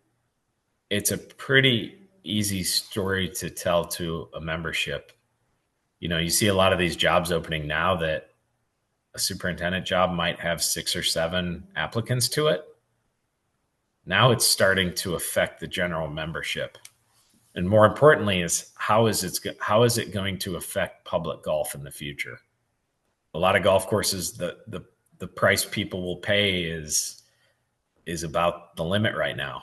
It's a pretty easy story to tell to a membership. You see a lot of these jobs opening now that a superintendent job might have 6 or 7 applicants to it. Now it's starting to affect the general membership. And more importantly is how is it going to affect public golf in the future? A lot of golf courses, the price people will pay is about the limit right now.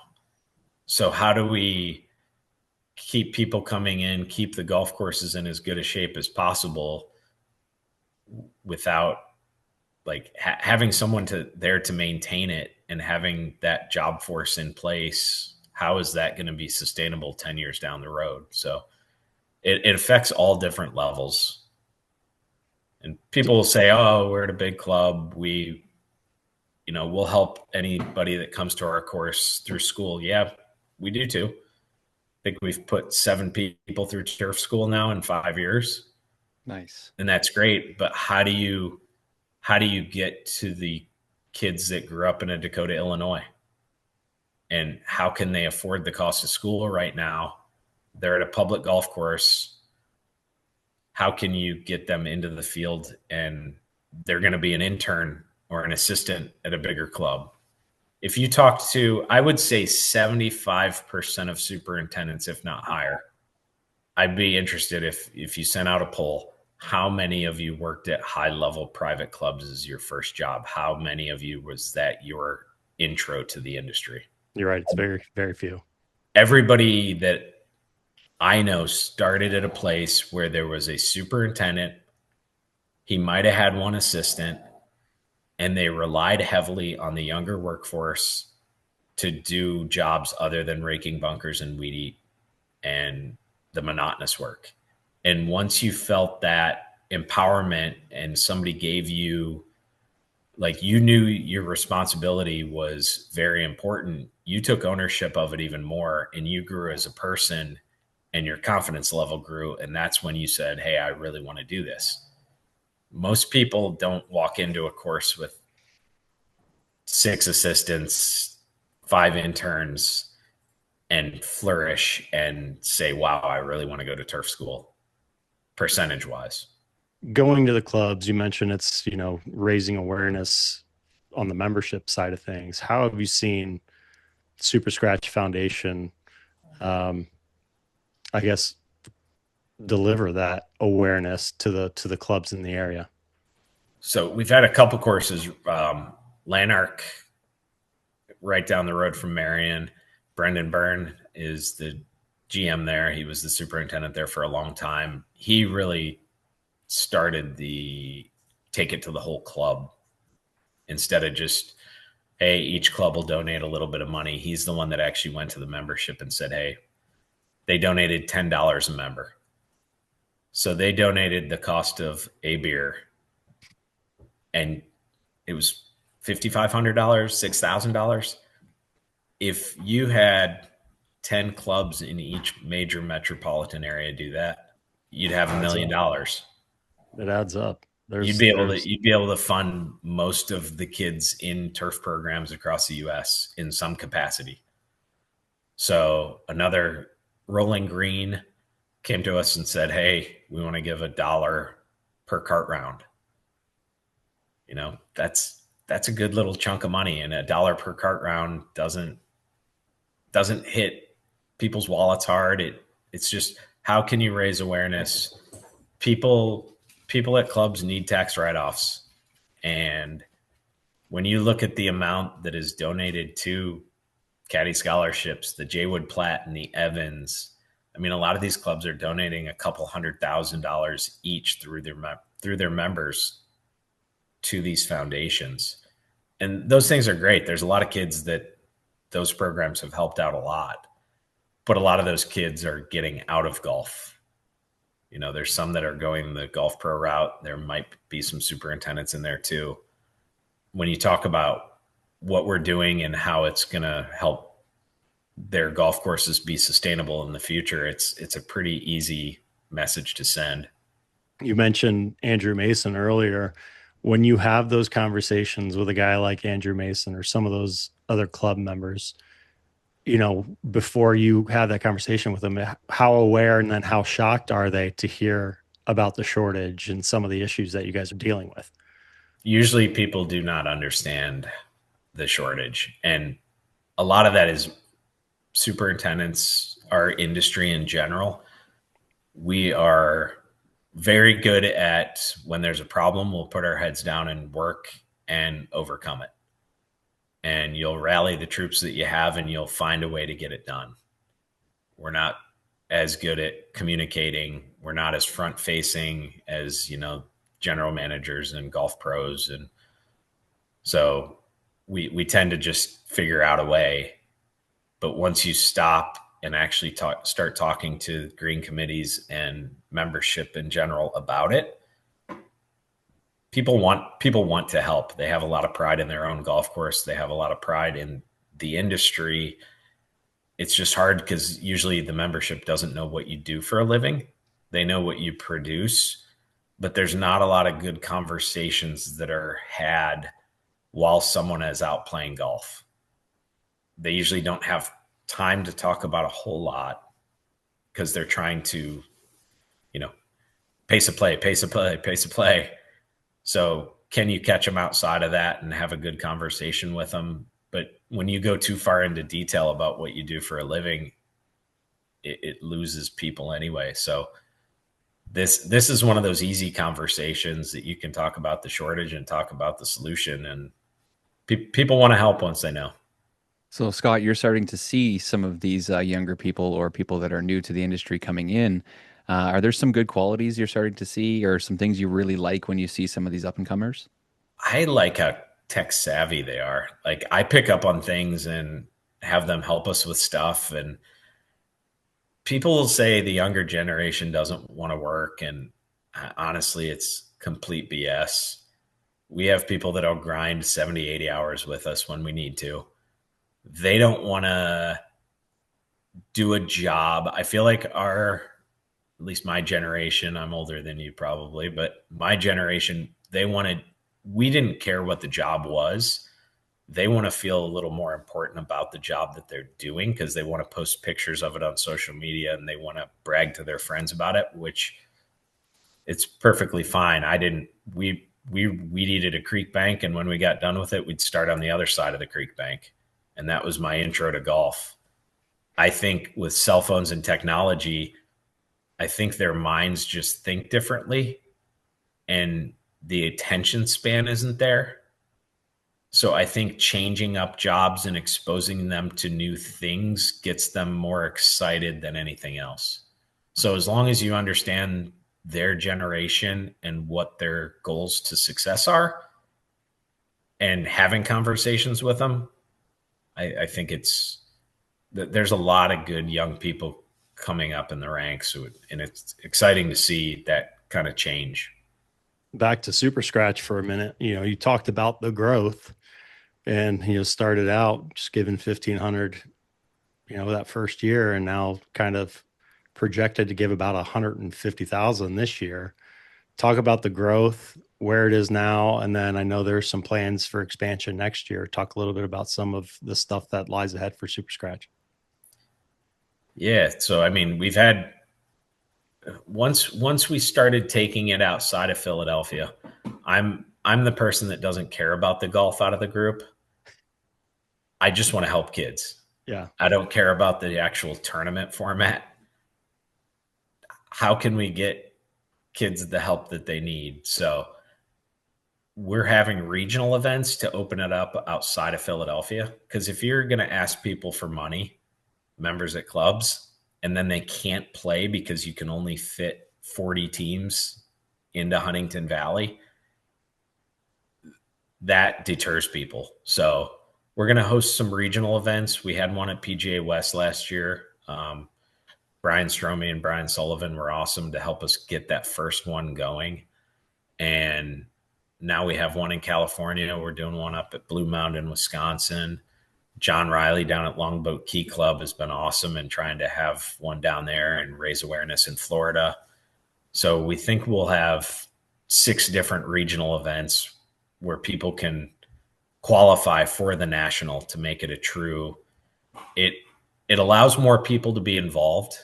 So how do we keep people coming in, keep the golf courses in as good a shape as possible without having someone there to maintain it and having that job force in place? How is that going to be sustainable 10 years down the road? So it affects all different levels. And people will say, oh, we're at a big club. We'll help anybody that comes to our course through school. Yeah, we do too. I think we've put 7 people through turf school now in 5 years. Nice. And that's great. But how do you get to the kids that grew up in a Dakota, Illinois? And how can they afford the cost of school right now? They're at a public golf course. How can you get them into the field and they're going to be an intern or an assistant at a bigger club? If you talk to, I would say 75% of superintendents, if not higher, I'd be interested if you sent out a poll, how many of you worked at high-level private clubs as your first job? How many of you was that your intro to the industry? You're right. It's very, very few. Everybody that I know started at a place where there was a superintendent. He might have had one assistant, and they relied heavily on the younger workforce to do jobs other than raking bunkers and weed eat and the monotonous work. And once you felt that empowerment and somebody gave you, you knew your responsibility was very important, you took ownership of it even more, and you grew as a person and your confidence level grew. And that's when you said, hey, I really want to do this. Most people don't walk into a course with 6 assistants, 5 interns, and flourish and say, wow, I really want to go to turf school, percentage wise. Going to the clubs, you mentioned it's, raising awareness on the membership side of things. How have you seen Super Scratch Foundation, deliver that awareness to the clubs in the area? So we've had a couple courses, Lanark right down the road from Marion. Brendan Byrne is the GM there. He was the superintendent there for a long time. He really started the take it to the whole club instead of just, hey, each club will donate a little bit of money. He's the one that actually went to the membership and said, hey, they donated $10 a member. So they donated the cost of a beer, and it was $5,500, $6,000. If you had 10 clubs in each major metropolitan area do that, you'd have $1 million. It adds up. There's you'd be able to fund most of the kids in turf programs across the US in some capacity. So another Rolling Green came to us and said, "Hey, we want to give $1 per cart round." You know, that's a good little chunk of money, and $1 per cart round doesn't hit people's wallets hard. It's just, how can you raise awareness? People at clubs need tax write-offs, and when you look at the amount that is donated to caddy scholarships, the Jaywood Platt and the Evans, I mean, a lot of these clubs are donating a couple $100,000 each through their members to these foundations. And those things are great. There's a lot of kids that those programs have helped out a lot, but a lot of those kids are getting out of golf. You know, there's some that are going the golf pro route. There might be some superintendents in there too. When you talk about what we're doing and how it's going to help their golf courses be sustainable in the future, it's a pretty easy message to send. You mentioned Andrew Mason earlier. When you have those conversations with a guy like Andrew Mason or some of those other club members, you know, before you have that conversation with them, how aware and then how shocked are they to hear about the shortage and some of the issues that you guys are dealing with? Usually people do not understand the shortage. And a lot of that is superintendents, our industry in general. We are very good at, when there's a problem, we'll put our heads down and work and overcome it. And you'll rally the troops that you have and you'll find a way to get it done. We're not as good at communicating. We're not as front facing as, you know, general managers and golf pros. And so we tend to just figure out a way. But once you stop and actually start talking to green committees and membership in general about it, people want to help. They have a lot of pride in their own golf course. They have a lot of pride in the industry. It's just hard because usually the membership doesn't know what you do for a living. They know what you produce, but there's not a lot of good conversations that are had while someone is out playing golf. They usually don't have time to talk about a whole lot because they're trying to, you know, pace of play. So can you catch them outside of that and have a good conversation with them? But when you go too far into detail about what you do for a living, it loses people anyway. So this is one of those easy conversations that you can talk about the shortage and talk about the solution, and people want to help once they know. So, Scott, you're starting to see some of these younger people or people that are new to the industry coming in. Are there some good qualities you're starting to see, or some things you really like when you see some of these up and comers? I like how tech savvy they are. Like, I pick up on things and have them help us with stuff. And people will say the younger generation doesn't want to work. And honestly, it's complete BS. We have people that'll grind 70, 80 hours with us when we need to. They don't want to do a job. I feel like at least my generation, I'm older than you probably, but my generation, we didn't care what the job was. They want to feel a little more important about the job that they're doing because they want to post pictures of it on social media and they want to brag to their friends about it, which it's perfectly fine. We needed a creek bank, and when we got done with it, we'd start on the other side of the creek bank. And that was my intro to golf. I think with cell phones and technology, I think their minds just think differently and the attention span isn't there. So I think changing up jobs and exposing them to new things gets them more excited than anything else. So as long as you understand their generation and what their goals to success are and having conversations with them, I think there's a lot of good young people coming up in the ranks, and it's exciting to see that kind of change. Back to Super Scratch for a minute. You know, you talked about the growth, and started out just giving 1,500, that first year, and now kind of projected to give about 150,000 this year. talk about the growth, where it is now, and then I know there's some plans for expansion next year. Talk a little bit about some of the stuff that lies ahead for Super Scratch. Yeah. So, I mean, we've had once we started taking it outside of Philadelphia, I'm the person that doesn't care about the golf out of the group. I just want to help kids. Yeah. I don't care about the actual tournament format. How can we get kids the help that they need? So we're having regional events to open it up outside of Philadelphia. Because if you're going to ask people for money, members at clubs, and then they can't play because you can only fit 40 teams into Huntington Valley, that deters people. So we're going to host some regional events. We had one at PGA West last year. Brian Stromey and Brian Sullivan were awesome to help us get that first one going. And now we have one in California. We're doing one up at Blue Mountain, Wisconsin. John Riley down at Longboat Key Club has been awesome in trying to have one down there and raise awareness in Florida. So we think we'll have 6 different regional events where people can qualify for the national to make it a true it allows more people to be involved,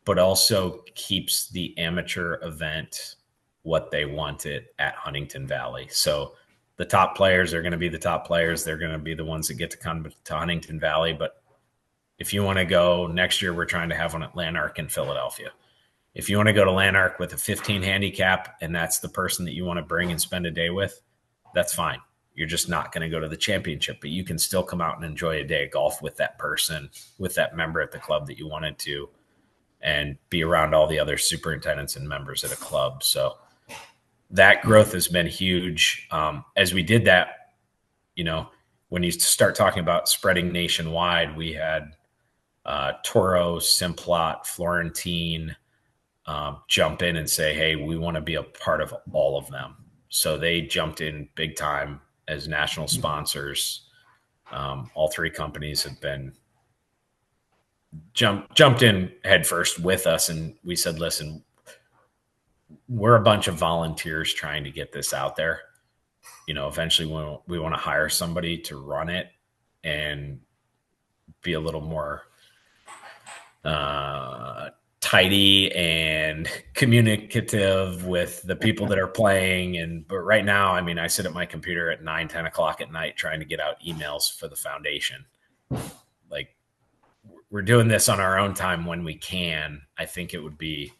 but also keeps the amateur event what they want it at Huntington Valley. So the top players are going to be the top players. They're going to be the ones that get to come to Huntington Valley. But if you want to go next year, we're trying to have one at Lanark in Philadelphia. If you want to go to Lanark with a 15 handicap and that's the person that you want to bring and spend a day with, that's fine. You're just not going to go to the championship, but you can still come out and enjoy a day of golf with that person, with that member at the club that you wanted to, and be around all the other superintendents and members at a club. So that growth has been huge. As we did that, when you start talking about spreading nationwide, we had Toro, Simplot, Florentine jump in and say, hey, we want to be a part of all of them. So they jumped in big time as national sponsors. All 3 companies have been jumped in headfirst with us. And we said, listen, we're a bunch of volunteers trying to get this out there. Eventually we want to hire somebody to run it and be a little more tidy and communicative with the people that are playing. But right now, I mean, I sit at my computer at 9-10 o'clock at night trying to get out emails for the foundation. Like, we're doing this on our own time when we can. I think it would be,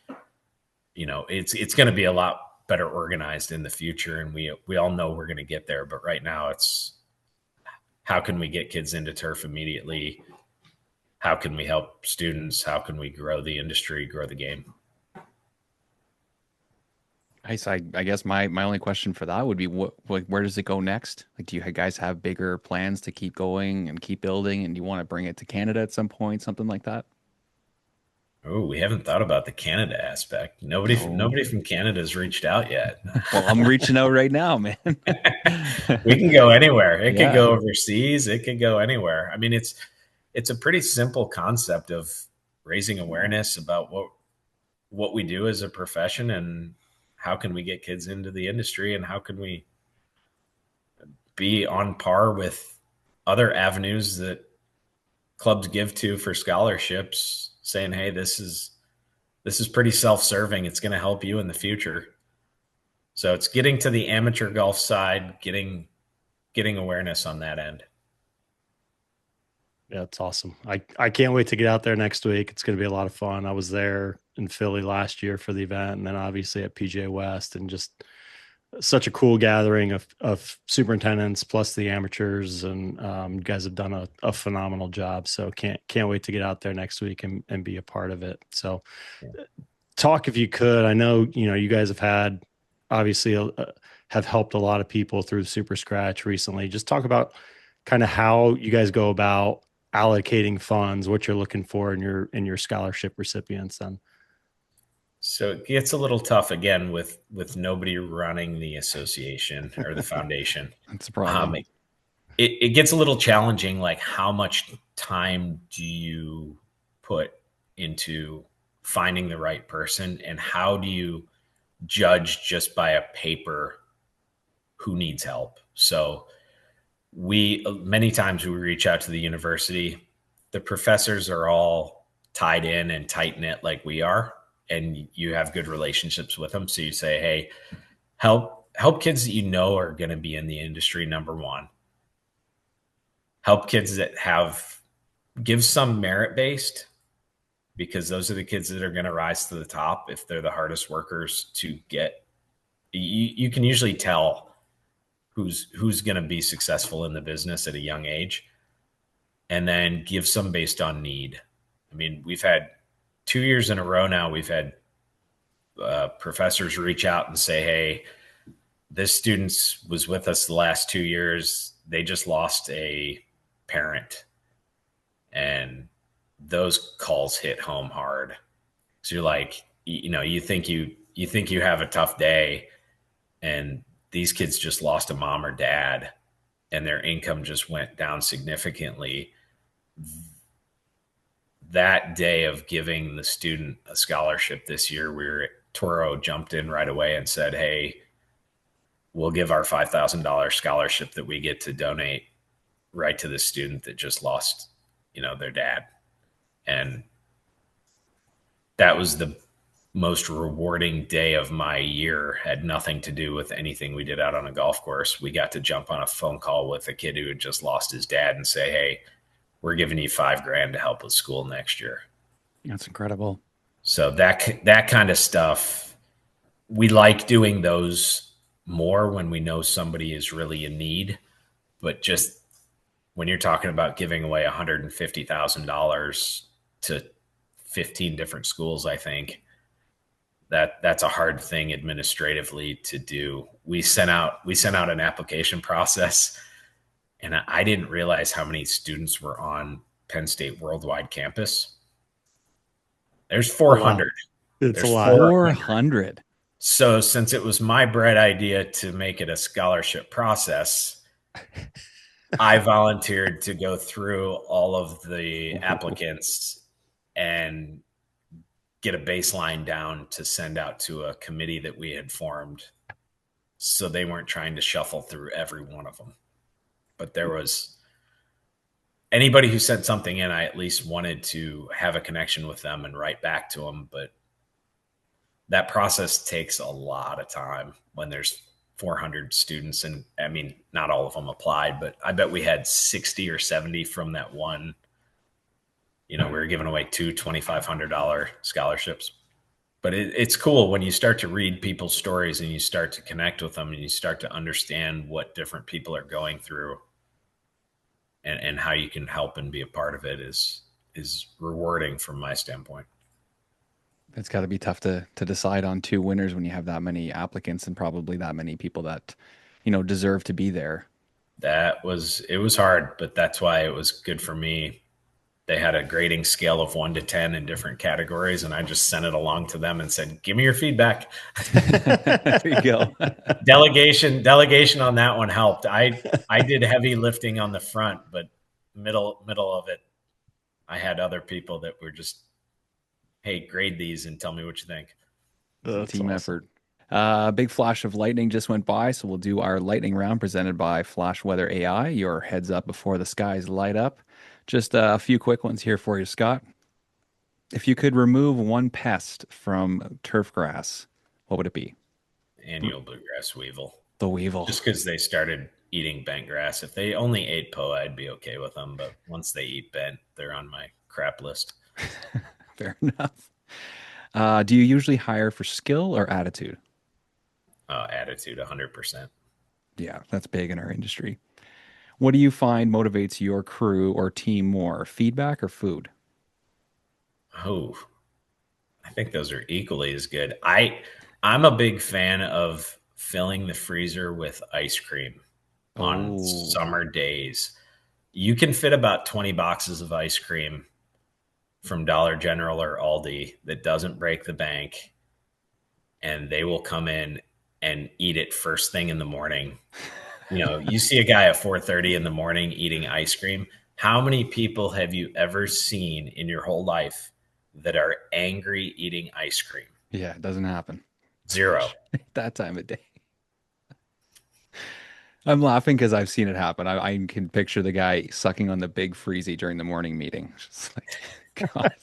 it's going to be a lot better organized in the future. And we all know we're going to get there. But right now it's, how can we get kids into turf immediately? How can we help students? How can we grow the industry, grow the game? I guess my only question for that would be, where does it go next? Like, do you guys have bigger plans to keep going and keep building, and do you want to bring it to Canada at some point, something like that? Oh, we haven't thought about the Canada aspect. Nobody from Canada has reached out yet. Well, I'm reaching out right now, man. We can go anywhere. It Yeah. could go overseas. It could go anywhere. I mean, it's a pretty simple concept of raising awareness about what we do as a profession and how can we get kids into the industry and how can we be on par with other avenues that clubs give to for scholarships, saying, hey, this is pretty self-serving. It's going to help you in the future. So it's getting to the amateur golf side, getting awareness on that end. Yeah, it's awesome. I can't wait to get out there next week. It's going to be a lot of fun. I was there in Philly last year for the event, and then obviously at PGA West, and just such a cool gathering of superintendents plus the amateurs, and you guys have done a phenomenal job. So can't wait to get out there next week and be a part of it. So talk, if you could. I know you guys have had obviously have helped a lot of people through Super Scratch recently. Just talk about kind of how you guys go about allocating funds, what you're looking for in your scholarship recipients then. So it gets a little tough again with nobody running the association or the foundation. That's a problem. It gets a little challenging. Like, how much time do you put into finding the right person, and how do you judged just by a paper who needs help. So many times we reach out to the university. The professors are all tied in and tight knit like we are, and you have good relationships with them. So you say, hey, help kids that you know are going to be in the industry, number one. Help kids that give some merit based, because those are the kids that are going to rise to the top if they're the hardest workers to get. You can usually tell who's going to be successful in the business at a young age, and then give some based on need. I mean, we've had 2 years in a row now, we've had professors reach out and say, hey, this student was with us the last 2 years. They just lost a parent. And those calls hit home hard. So you're like, you think you have a tough day, and these kids just lost a mom or dad, and their income just went down significantly. That day of giving the student a scholarship this year, Toro jumped in right away and said, hey, we'll give our $5,000 scholarship that we get to donate right to the student that just lost, their dad. And that was the most rewarding day of my year. Had nothing to do with anything we did out on a golf course. We got to jump on a phone call with a kid who had just lost his dad and say, hey, we're giving you $5,000 to help with school next year. That's incredible. So that kind of stuff, we like doing those more when we know somebody is really in need. But just when you're talking about giving away $150,000 to 15 different schools, I think that's a hard thing administratively to do. We sent out an application process, and I didn't realize how many students were on Penn State Worldwide campus. There's 400. It's There's a lot. 400. So since it was my bright idea to make it a scholarship process, I volunteered to go through all of the applicants and get a baseline down to send out to a committee that we had formed, so they weren't trying to shuffle through every one of them. But there was anybody who sent something in, I at least wanted to have a connection with them and write back to them. But that process takes a lot of time when there's 400 students. And I mean, not all of them applied, but I bet we had 60 or 70 from that one. We were giving away two $2,500 scholarships. But it's cool when you start to read people's stories and you start to connect with them and you start to understand what different people are going through, and how you can help and be a part of it is rewarding from my standpoint. It's got to be tough to decide on two winners when you have that many applicants and probably that many people that, deserve to be there. It was hard, but that's why it was good for me. They had a grading scale of 1 to 10 in different categories, and I just sent it along to them and said, give me your feedback. There you go. Delegation on that one helped. I did heavy lifting on the front, but middle of it, I had other people that were just, hey, grade these and tell me what you think. Team effort. Big flash of lightning just went by, so we'll do our lightning round presented by Flash Weather AI. Your heads up before the skies light up. Just a few quick ones here for you, Scott. If you could remove one pest from turfgrass, what would it be? Annual bluegrass weevil. The weevil. Just because they started eating bent grass. If they only ate POA, I'd be okay with them. But once they eat bent, they're on my crap list. Fair enough. Do you usually hire for skill or attitude? Attitude, 100%. Yeah, that's big in our industry. What do you find motivates your crew or team more, feedback or food? Oh, I think those are equally as good. I'm a big fan of filling the freezer with ice cream on summer days. You can fit about 20 boxes of ice cream from Dollar General or Aldi that doesn't break the bank, and they will come in and eat it first thing in the morning. You see a guy at 4:30 in the morning eating ice cream. How many people have you ever seen in your whole life that are angry eating ice cream? Yeah, it doesn't happen. Zero. That time of day. I'm laughing because I've seen it happen. I can picture the guy sucking on the big freezy during the morning meeting. Just like, God.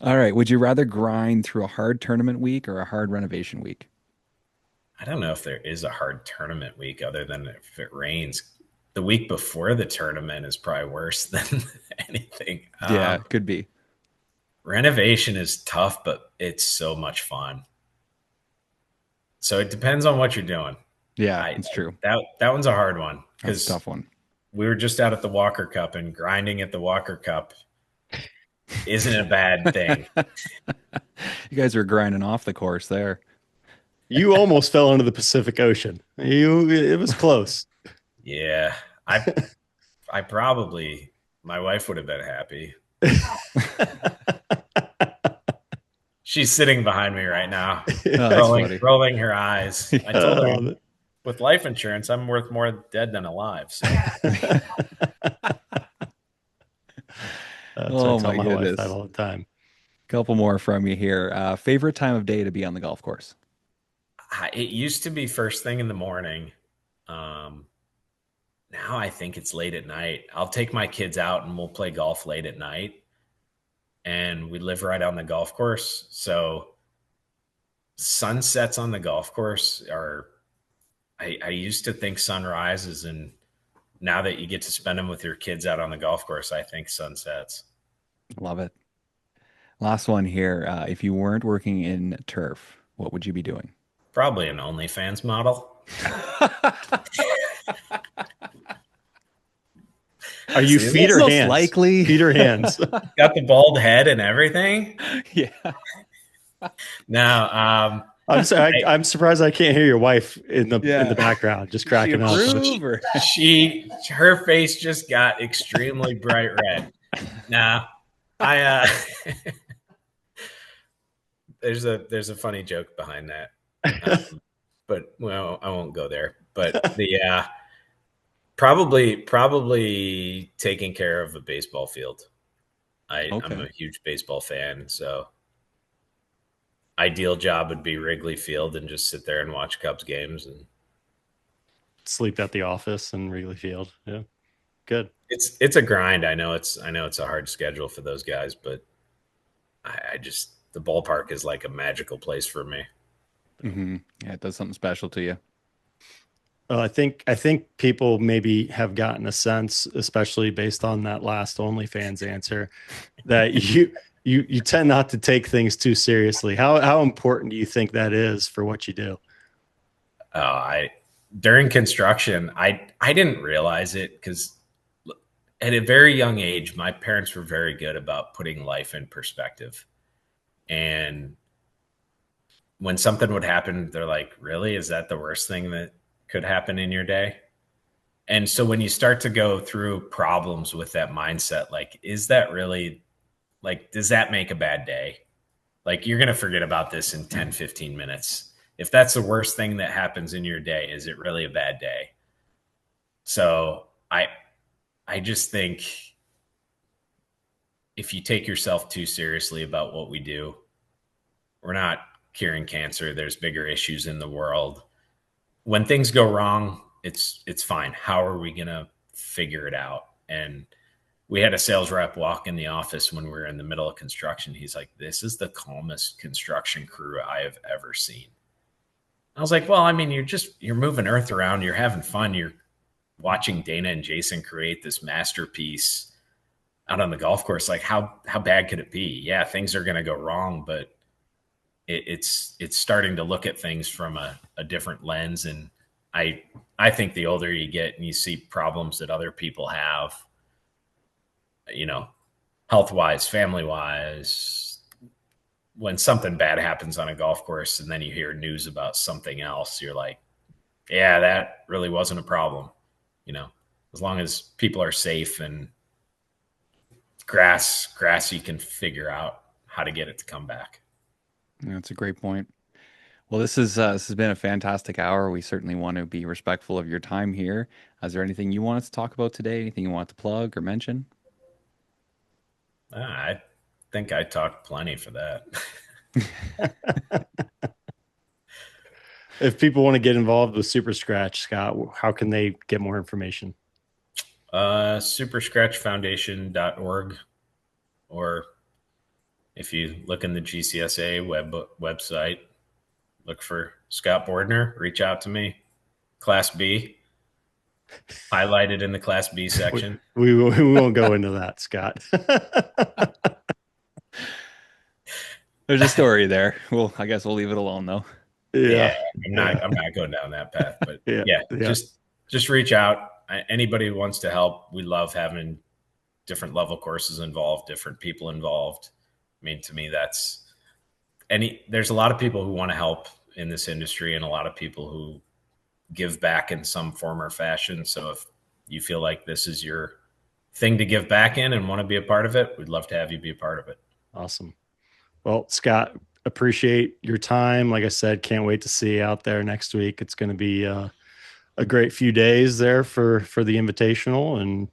All right. Would you rather grind through a hard tournament week or a hard renovation week? I don't know if there is a hard tournament week other than if it rains. The week before the tournament is probably worse than anything. Yeah, could be. Renovation is tough, but it's so much fun. So it depends on what you're doing. Yeah, I it's true. that one's a hard one That's a because tough one. we were just out at the Walker Cup, and grinding at the Walker Cup isn't a bad thing. You guys are grinding off the course there. You almost fell into the Pacific Ocean. It was close. Yeah, I probably my wife would have been happy. She's sitting behind me right now, Oh, that's funny. rolling her eyes. I told I her love it. with life insurance, I'm worth more dead than alive. So That's what Oh I tell my my wife that goodness. all the time. Couple more from you here. Favorite time of day to be on the golf course? it used to be first thing in the morning. Um, Now I think it's late at night. I'll take my kids out and we'll play golf late at night. And we live right on the golf course. So sunsets on the golf course are, I used to think sunrises. And now that you get to spend them with your kids out on the golf course, I think sunsets. Love it. Last one here. If you weren't working in turf, what would you be doing? Probably an OnlyFans model. Are you See, feet or Most hands? likely. Feet or hands? Got the bald head and everything. Yeah. Now, I'm sorry. I'm surprised I can't hear your wife in the Yeah. background, just She cracking up. approve or- her face just got extremely bright red. Now, I there's a funny joke behind that, but well, I won't go there. But the probably taking care of a baseball field. I'm Okay. a huge baseball fan, so ideal job would be Wrigley Field and just sit there and watch Cubs games. And Sleep at the office in Wrigley Field. Yeah, good. it's a grind. I know it's a hard schedule for those guys, but I just the ballpark is like a magical place for me. Hmm. Yeah, it does something special to you. Well, I think people maybe have gotten a sense, especially based on that last OnlyFans answer, that you tend not to take things too seriously. How important do you think that is for what you do? I During construction, I didn't realize it because at a very young age, my parents were very good about putting life in perspective. And when something would happen, they're like, "Really? Is that the worst thing that could happen in your day?" And so when you start to go through problems with that mindset, like, is that really like, does that make a bad day? Like, you're going to forget about this in 10, 15 minutes. If that's the worst thing that happens in your day, is it really a bad day? So I just think if you take yourself too seriously about what we do, we're not curing cancer. There's bigger issues in the world. When things go wrong, it's fine. How are we going to figure it out? And we had a sales rep walk in the office when we were in the middle of construction. He's like, "This is the calmest construction crew I have ever seen." I was like, "Well, I mean, you're moving earth around, you're having fun, you're watching Dana and Jason create this masterpiece out on the golf course. Like, how bad could it be? Yeah, things are going to go wrong, but it's starting to look at things from a different lens." And I think the older you get and you see problems that other people have, health wise, family wise, when something bad happens on a golf course and then you hear news about something else, you're like, yeah, that really wasn't a problem. As long as people are safe and grass, you can figure out how to get it to come back. That's a great point. Well, this has been a fantastic hour. We certainly want to be respectful of your time here. Is there anything you want us to talk about today? Anything you want to plug or mention? I think I talked plenty for that. If people want to get involved with Super Scratch, Scott, how can they get more information? Superscratchfoundation.org, or if you look in the GCSA website, look for Scott Bordner, reach out to me. Class B, highlighted in the Class B section. We won't go into that, Scott. There's a story there. Well, I guess we'll leave it alone though. Yeah, Yeah, I'm not going down that path, but yeah, yeah, yeah, just reach out. Anybody who wants to help, we love having different level courses involved, different people involved. I mean, to me, there's a lot of people who want to help in this industry, and a lot of people who give back in some form or fashion. So if you feel like this is your thing to give back in and want to be a part of it, we'd love to have you be a part of it. awesome. Well, Scott, appreciate your time. Like I said, can't wait to see you out there next week. It's going to be a great few days there for the invitational, and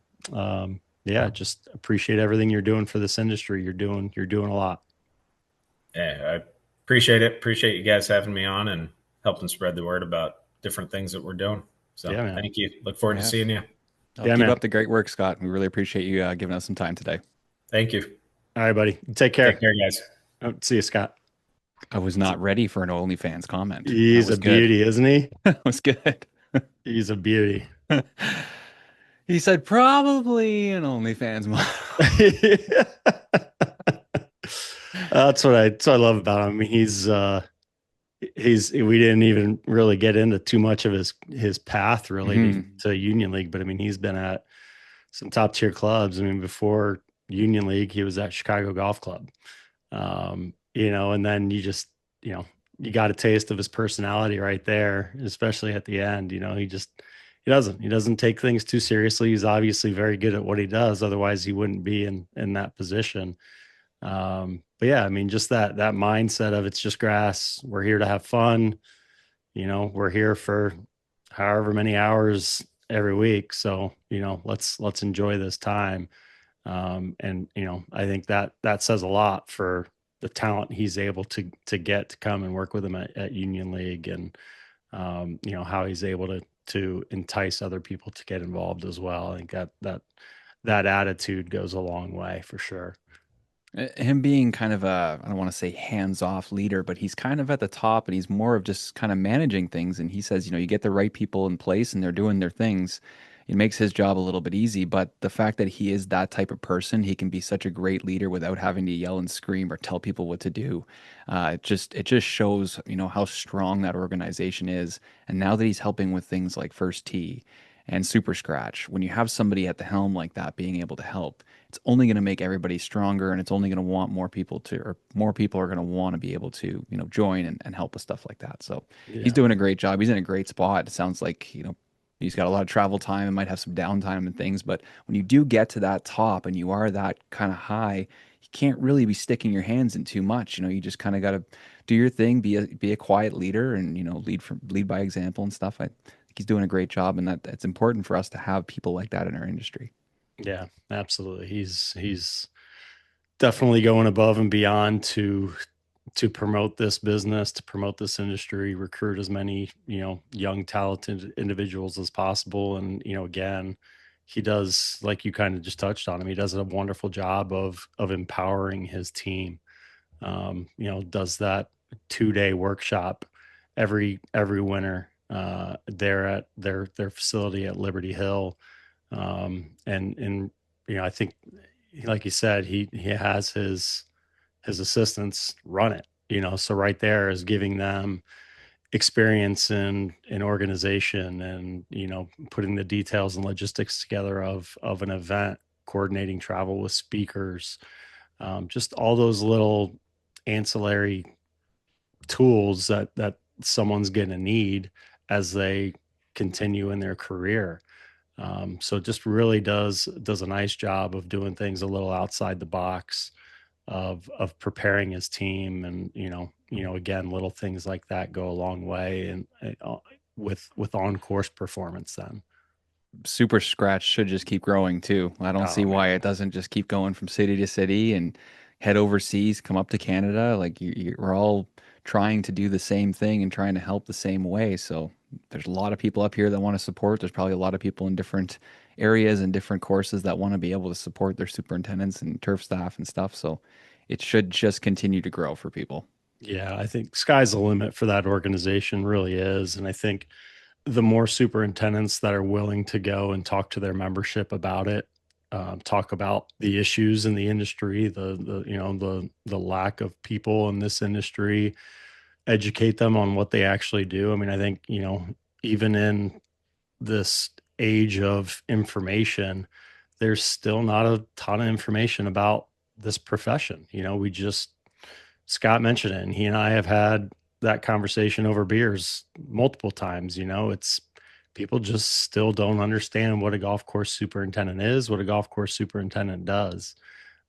yeah, just appreciate everything you're doing for this industry. You're doing a lot. Yeah, I appreciate it. Appreciate you guys having me on and helping spread the word about different things that we're doing. So Yeah, man. thank you. Look forward to Yeah. seeing you. Yeah, Keep man. up the great work, Scott. We really appreciate you giving us some time today. Thank you. All right, buddy. Take care. Take care, guys. See you, Scott. I was not ready for an OnlyFans comment. That He's was a good. beauty, isn't he? That was good. He's a beauty. He said probably an OnlyFans model. That's what I love about him. I mean, we didn't even really get into too much of his path really to Union League, but I mean, he's been at some top tier clubs. I mean, before Union League, he was at Chicago Golf Club. And then you got a taste of his personality right there, especially at the end. He doesn't take things too seriously. He's obviously very good at what he does. Otherwise he wouldn't be in that position. But yeah, I mean, just that mindset of it's just grass. We're here to have fun. We're here for however many hours every week. So, let's enjoy this time. I think that says a lot for the talent he's able to get to come and work with him at Union League, and how he's able to entice other people to get involved as well. I think that attitude goes a long way for sure. Him being kind of I don't want to say hands-off leader, but he's kind of at the top and he's more of just kind of managing things. And he says, you get the right people in place and they're doing their things. It makes his job a little bit easy. But the fact that he is that type of person, he can be such a great leader without having to yell and scream or tell people what to do. It just shows, how strong that organization is. And now that he's helping with things like First Tee and Super Scratch, when you have somebody at the helm like that being able to help, it's only going to make everybody stronger, and it's only going to want more people or more people are going to want to be able to, join and help with stuff like that. So he's doing a great job. He's in a great spot. It sounds like, he's got a lot of travel time and might have some downtime and things. But when you do get to that top and you are that kind of high, you can't really be sticking your hands in too much. You just kind of got to do your thing, be a quiet leader, and lead by example and stuff. I think he's doing a great job, and that's important for us to have people like that in our industry. Yeah, absolutely. He's definitely going above and beyond to promote this business, to promote this industry, recruit as many, young talented individuals as possible. And, again, he does, like you kind of just touched on him, he does a wonderful job of empowering his team. Does that 2-day workshop every winter there at their facility at Liberty Hill. And I think, like you said, he has his assistants run it, so right there is giving them experience in organization, and putting the details and logistics together of an event, coordinating travel with speakers, just all those little ancillary tools that someone's going to need as they continue in their career. So just really does a nice job of doing things a little outside the box, of preparing his team. And again, little things like that go a long way, and with on course performance then. Super Scratch should just keep growing too. I don't see why it doesn't just keep going from city to city and head overseas, come up to Canada. Like we're all trying to do the same thing and trying to help the same way. So there's a lot of people up here that want to support. There's probably a lot of people in different areas and different courses that want to be able to support their superintendents and turf staff and stuff. So it should just continue to grow for people. Yeah, I think sky's the limit for that organization, really is. And I think the more superintendents that are willing to go and talk to their membership about it, talk about the issues in the industry, the lack of people in this industry, educate them on what they actually do. I mean, I think, even in this age of information, there's still not a ton of information about this profession. We just, Scott mentioned it, and he and I have had that conversation over beers multiple times. It's people just still don't understand what a golf course superintendent is, what a golf course superintendent does.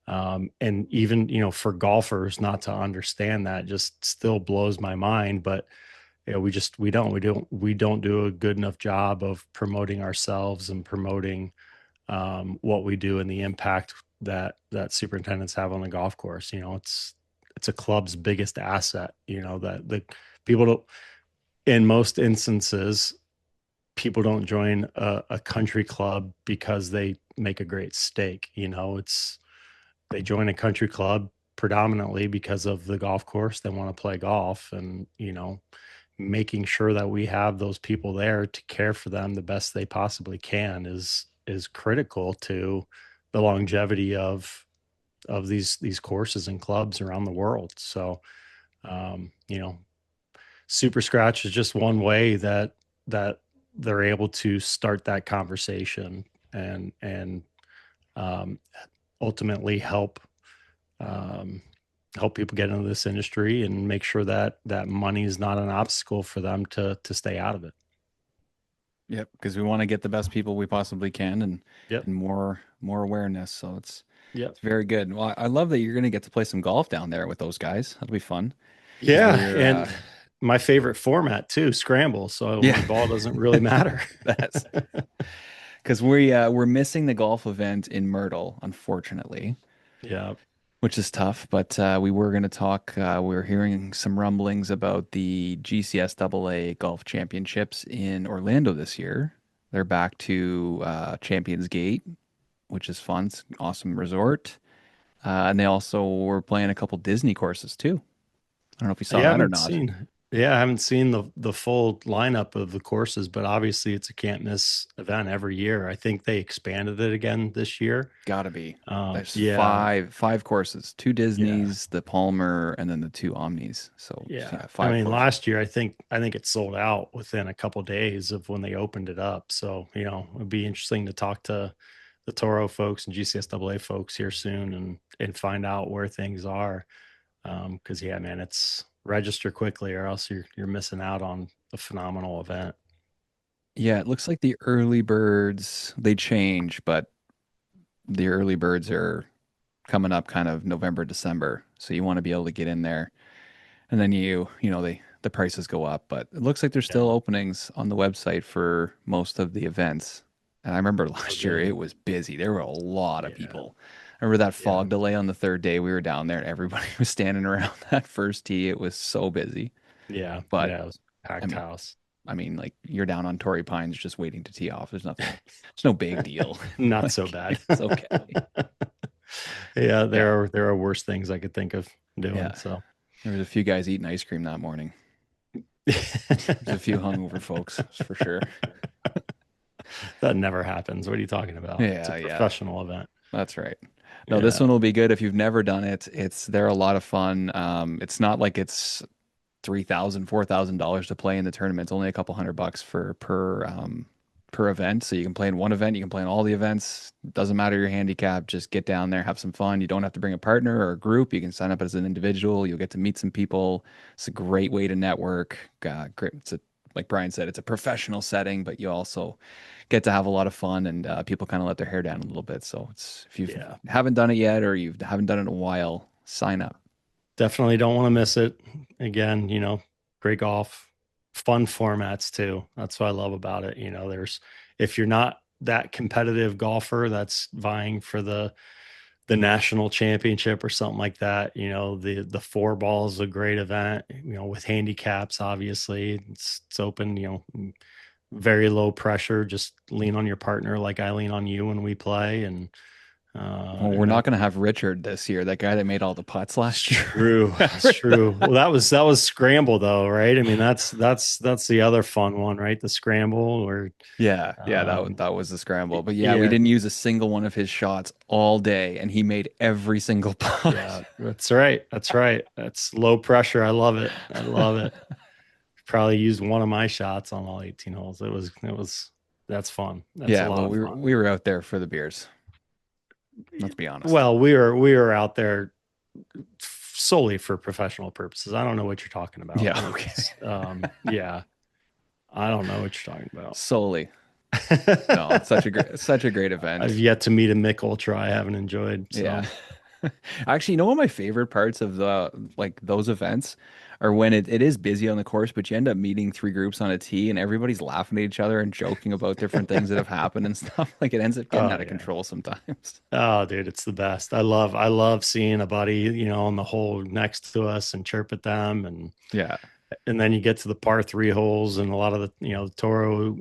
And even, for golfers not to understand that just still blows my mind. But we don't do a good enough job of promoting ourselves and promoting what we do and the impact that superintendents have on the golf course. It's a club's biggest asset. That the people don't, in most instances, people don't join a country club because they make a great steak. They join a country club predominantly because of the golf course. They want to play golf, and making sure that we have those people there to care for them the best they possibly can is critical to the longevity of these courses and clubs around the world. So, Super Scratch is just one way that they're able to start that conversation and ultimately um, help people get into this industry and make sure that money is not an obstacle for them to stay out of it. Yep, because we want to get the best people we possibly can and Yep. and more awareness. So Yep. it's very good. Well, I love that you're going to get to play some golf down there with those guys. That'll be fun. 'Cause Yeah. we're And my favorite format too, scramble. So Yeah. my ball doesn't really matter. that's because we're missing the golf event in Myrtle, unfortunately, Yeah. which is tough. But we were going to talk. We're hearing some rumblings about the GCSAA Golf Championships in Orlando this year. They're back to Champions Gate, which is fun. It's an awesome resort. And they also were playing a couple Disney courses too. I don't know if you saw Yeah, I that or haven't not. seen. Yeah, I haven't seen the full lineup of the courses, but obviously it's a can't miss event every year. I think they expanded it again this year. Gotta be. There's Yeah, five courses, two yeah, Disneys, the Palmer, and then the two Omnis. So yeah. yeah, I five mean, courses. last year I think it sold out within a couple days of when they opened it up. So it'd be interesting to talk to the Toro folks and GCSAA folks here soon and find out where things are. Because yeah, man, it's register quickly or else you're missing out on a phenomenal event. Yeah, it looks like the early birds they change, but the early birds are coming up kind of November, December. So you want to be able to get in there. And then the prices go up, but it looks like there's Yeah. still openings on the website for most of the events. And I remember Oh, last year good. it was busy. There were a lot of Yeah. people. I remember that Yeah. fog delay on the third day. We were down there and everybody was standing around that first tee. It was so busy. Yeah. But Yeah. It was a I packed mean, house. like you're down on Torrey Pines just waiting to tee off. It's no big deal. Not so Like bad. it's okay. Yeah, Yeah. there are worse things I could think of doing. Yeah. So There was a few guys eating ice cream that morning. There's a few hungover folks for sure. that never happens. What are you talking about? It's a Yeah. professional event. That's right. No, this Yeah. one will be good if you've never done it. They're a lot of fun. It's not like it's $4,000 to play in the tournament. It's only a couple $100 for per event. So you can play in one event, you can play in all the events. Doesn't matter your handicap. Just get down there, have some fun. You don't have to bring a partner or a group. You can sign up as an individual. You'll get to meet some people. It's a great way to network. Great. Like Brian said, it's a professional setting, but you also get to have a lot of fun and people kind of let their hair down a little bit. So if you Yeah. haven't done it yet or you haven't done it in a while, sign up. Definitely don't want to miss it. Again, great golf, fun formats too. That's what I love about it. If you're not that competitive golfer that's vying for the the national championship or something like that. The four ball is a great event, with handicaps, obviously. It's open, very low pressure, just lean on your partner like I lean on you when we play. Well, we're And not then going to have Richard this year, that guy that made all the putts last year. true. That's true. Well, that was scramble though, right? I mean, that's the other fun one, right? The scramble or Yeah, um that was the scramble. But yeah, we yeah, didn't use a single one of his shots all day, and he made every single yeah, putt. that's right. That's right. That's low pressure. I love it. I love it. Probably used one of my shots on all 18 holes. That's fun. That's a Yeah, lot well, of we were, fun. we were out there for the beers. Let's be honest. Well, we were out there solely for professional purposes. I don't know what you're talking about. Yeah, okay. Yeah, I don't know what you're talking about. Solely. No, it's such a great I've event. yet to meet a Mick Ultra I haven't enjoyed. So Yeah. Actually, one of my favorite parts of the like those events are when it is busy on the course, but you end up meeting three groups on a tee and everybody's laughing at each other and joking about different things that have happened and stuff. Like it ends up getting oh out of yeah. control sometimes. Oh dude, it's the best. I love seeing a buddy, on the hole next to us and chirp at them Yeah. and then you get to the par three holes and a lot of the Toro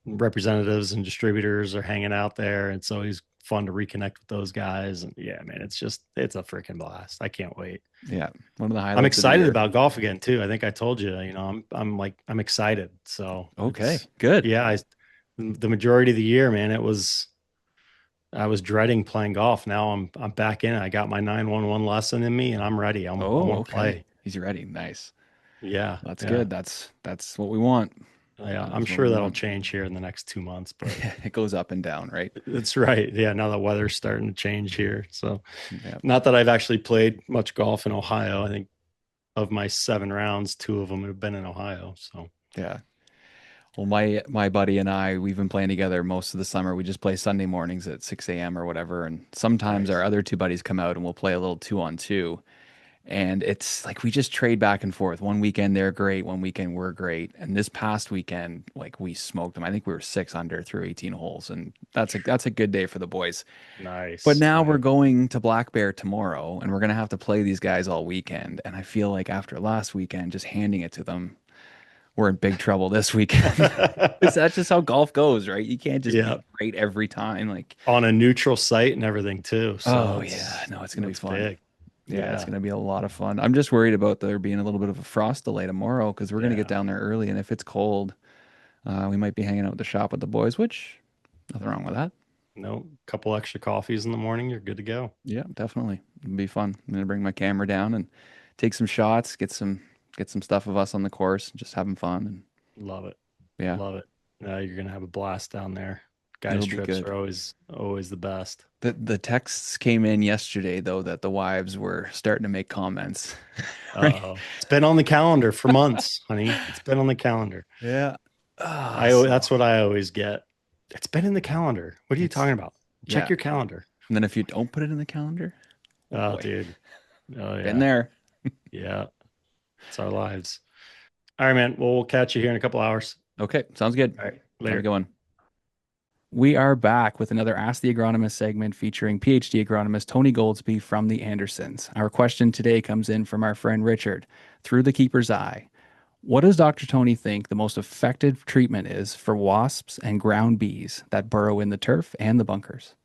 representatives and distributors are hanging out there. It's always fun to reconnect with those guys. And yeah, man, it's a freaking blast. I can't wait. Yeah. One of the I'm highlights of the excited year. about golf again too. I think I told you, I'm excited. So Okay, good. yeah, the majority of the year, man, I was dreading playing golf. Now I'm back in it. I got my 911 lesson in me and I'm ready. I Oh, want to okay. play. He's ready. Nice. Yeah. That's Yeah. good. That's what we want. Yeah. I'm That's what sure we that'll want. change here in the next 2 months, but It goes up and down, right? that's right. Yeah. Now the weather's starting to change here. So Yeah. not that I've actually played much golf in Ohio. I think of my 7 rounds, 2 of them have been in Ohio. So Yeah. Well, my buddy and I, we've been playing together most of the summer. We just play Sunday mornings at 6 a.m. or whatever. And sometimes our nice. other two buddies come out and we'll play a little 2-on-2. And it's like we just trade back and forth. One weekend they're great, one weekend we're great. And this past weekend, like we smoked them. I think we were 6 under through 18 holes, and that's a good day for the boys. But Nice. now we're Nice. going to Black Bear tomorrow, and we're gonna have to play these guys all weekend. And I feel like after last weekend, just handing it to them, we're in big trouble this weekend. That's just how golf goes, right? You can't just Yeah. be great every time. Like, On a neutral site and everything too. So oh yeah, no, it's gonna be it's fun. big. Yeah, it's Yeah. going to be a lot of fun. I'm just worried about there being a little bit of a frost delay tomorrow because we're going to get Yeah. down there early. And if it's cold, we might be hanging out at the shop with the boys, which nothing wrong with that. No, couple extra coffees in the morning, you're good to go. Yeah, definitely. It'll be fun. I'm going to bring my camera down and take some shots, get some stuff of us on the course, and just having fun. And Love it. yeah, Love it. You're gonna have a blast down there. Guys it'll be trips good. are always the best. The texts came in yesterday though that the wives were starting to make comments. Right? Uh-oh. It's been on the calendar for months, honey. It's been on the calendar. Yeah. That's what I always get. It's been in the calendar. What are you It's talking about? Check yeah. your calendar. And then if you don't put it in the calendar, oh Oh, boy, dude. Oh been yeah. there. Yeah. It's our lives. All right, man. Well, we'll catch you here in a couple hours. Okay, sounds good. All right. Have a Later. good one. We are back with another Ask the Agronomist segment featuring PhD agronomist Tony Goldsby from the Andersons. Our question today comes in from our friend Richard through the keeper's eye. What does Dr. Tony think the most effective treatment is for wasps and ground bees that burrow in the turf and the bunkers?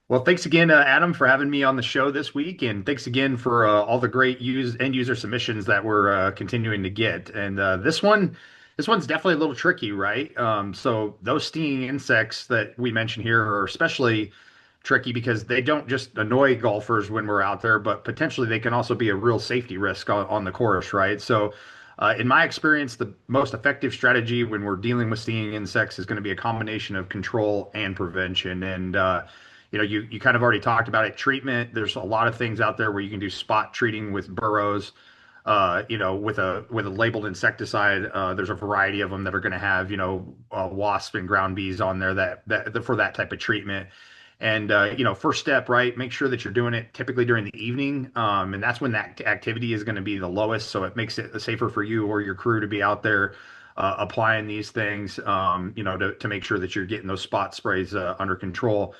Well, thanks again, Adam, for having me on the show this week, and thanks again for all the great end user submissions that we're continuing to get. And this one's definitely a little tricky, right? So those stinging insects that we mentioned here are especially tricky because they don't just annoy golfers when we're out there, but potentially they can also be a real safety risk on the course, right? So, in my experience, the most effective strategy when we're dealing with stinging insects is going to be a combination of control and prevention. And you kind of already talked about it. Treatment. There's a lot of things out there where you can do spot treating with burrows. With a labeled insecticide, there's a variety of them that are going to have wasp and ground bees on there that for that type of treatment. And first step, right? Make sure that you're doing it typically during the evening, and that's when that activity is going to be the lowest. So it makes it safer for you or your crew to be out there applying these things, to make sure that you're getting those spot sprays under control.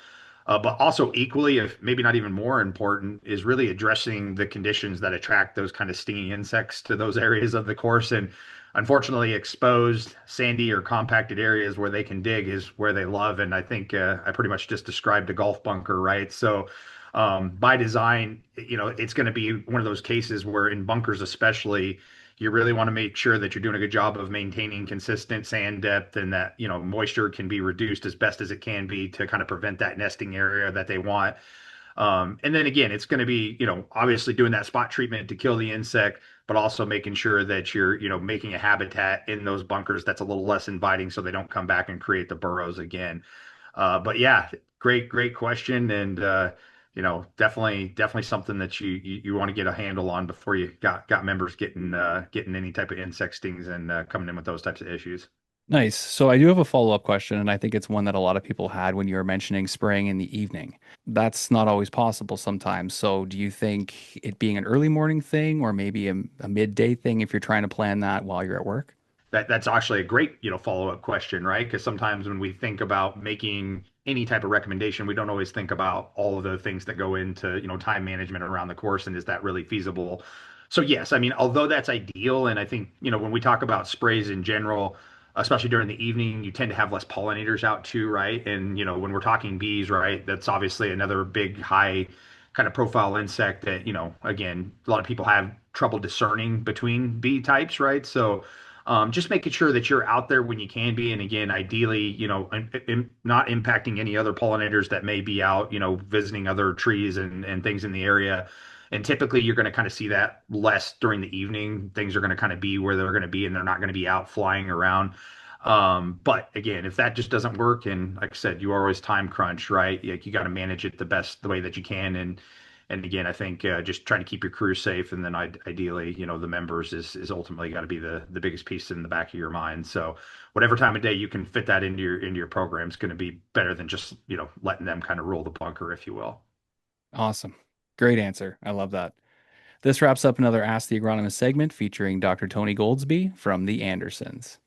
But also equally, if maybe not even more important, is really addressing the conditions that attract those kind of stinging insects to those areas of the course. And unfortunately, exposed, sandy, or compacted areas where they can dig is where they love. And I think I pretty much just described a golf bunker, right? So by design, it's going to be one of those cases where in bunkers, especially, you really want to make sure that you're doing a good job of maintaining consistent sand depth and that, moisture can be reduced as best as it can be to kind of prevent that nesting area that they want. And then again, it's going to be, obviously doing that spot treatment to kill the insect, but also making sure that you're, making a habitat in those bunkers that's a little less inviting so they don't come back and create the burrows again. But yeah, great question. And, definitely something that you want to get a handle on before you got members getting any type of insect stings and coming in with those types of issues. Nice. So I do have a follow-up question, and I think it's one that a lot of people had when you were mentioning spraying in the evening. That's not always possible sometimes. So do you think it being an early morning thing or maybe a midday thing if you're trying to plan that while you're at work? That's actually a great, follow-up question, right? Because sometimes when we think about making any type of recommendation, we don't always think about all of the things that go into, time management around the course and is that really feasible? So yes, I mean, although that's ideal, and I think, when we talk about sprays in general, especially during the evening, you tend to have less pollinators out too, right? And, when we're talking bees, right, that's obviously another big high kind of profile insect that, again, a lot of people have trouble discerning between bee types, right? So just making sure that you're out there when you can be, and again, ideally, not impacting any other pollinators that may be out, visiting other trees and things in the area. And typically, you're going to kind of see that less during the evening. Things are going to kind of be where they're going to be, and they're not going to be out flying around. But again, if that just doesn't work, and like I said, you are always time crunch, right? Like you got to manage it the way that you can, and again, I think just trying to keep your crew safe, and then ideally, the members is ultimately got to be the biggest piece in the back of your mind. So whatever time of day you can fit that into your program is going to be better than just letting them kind of rule the bunker, if you will. Awesome. Great answer. I love that. This wraps up another Ask the Agronomist segment featuring Dr. Tony Goldsby from the Andersons.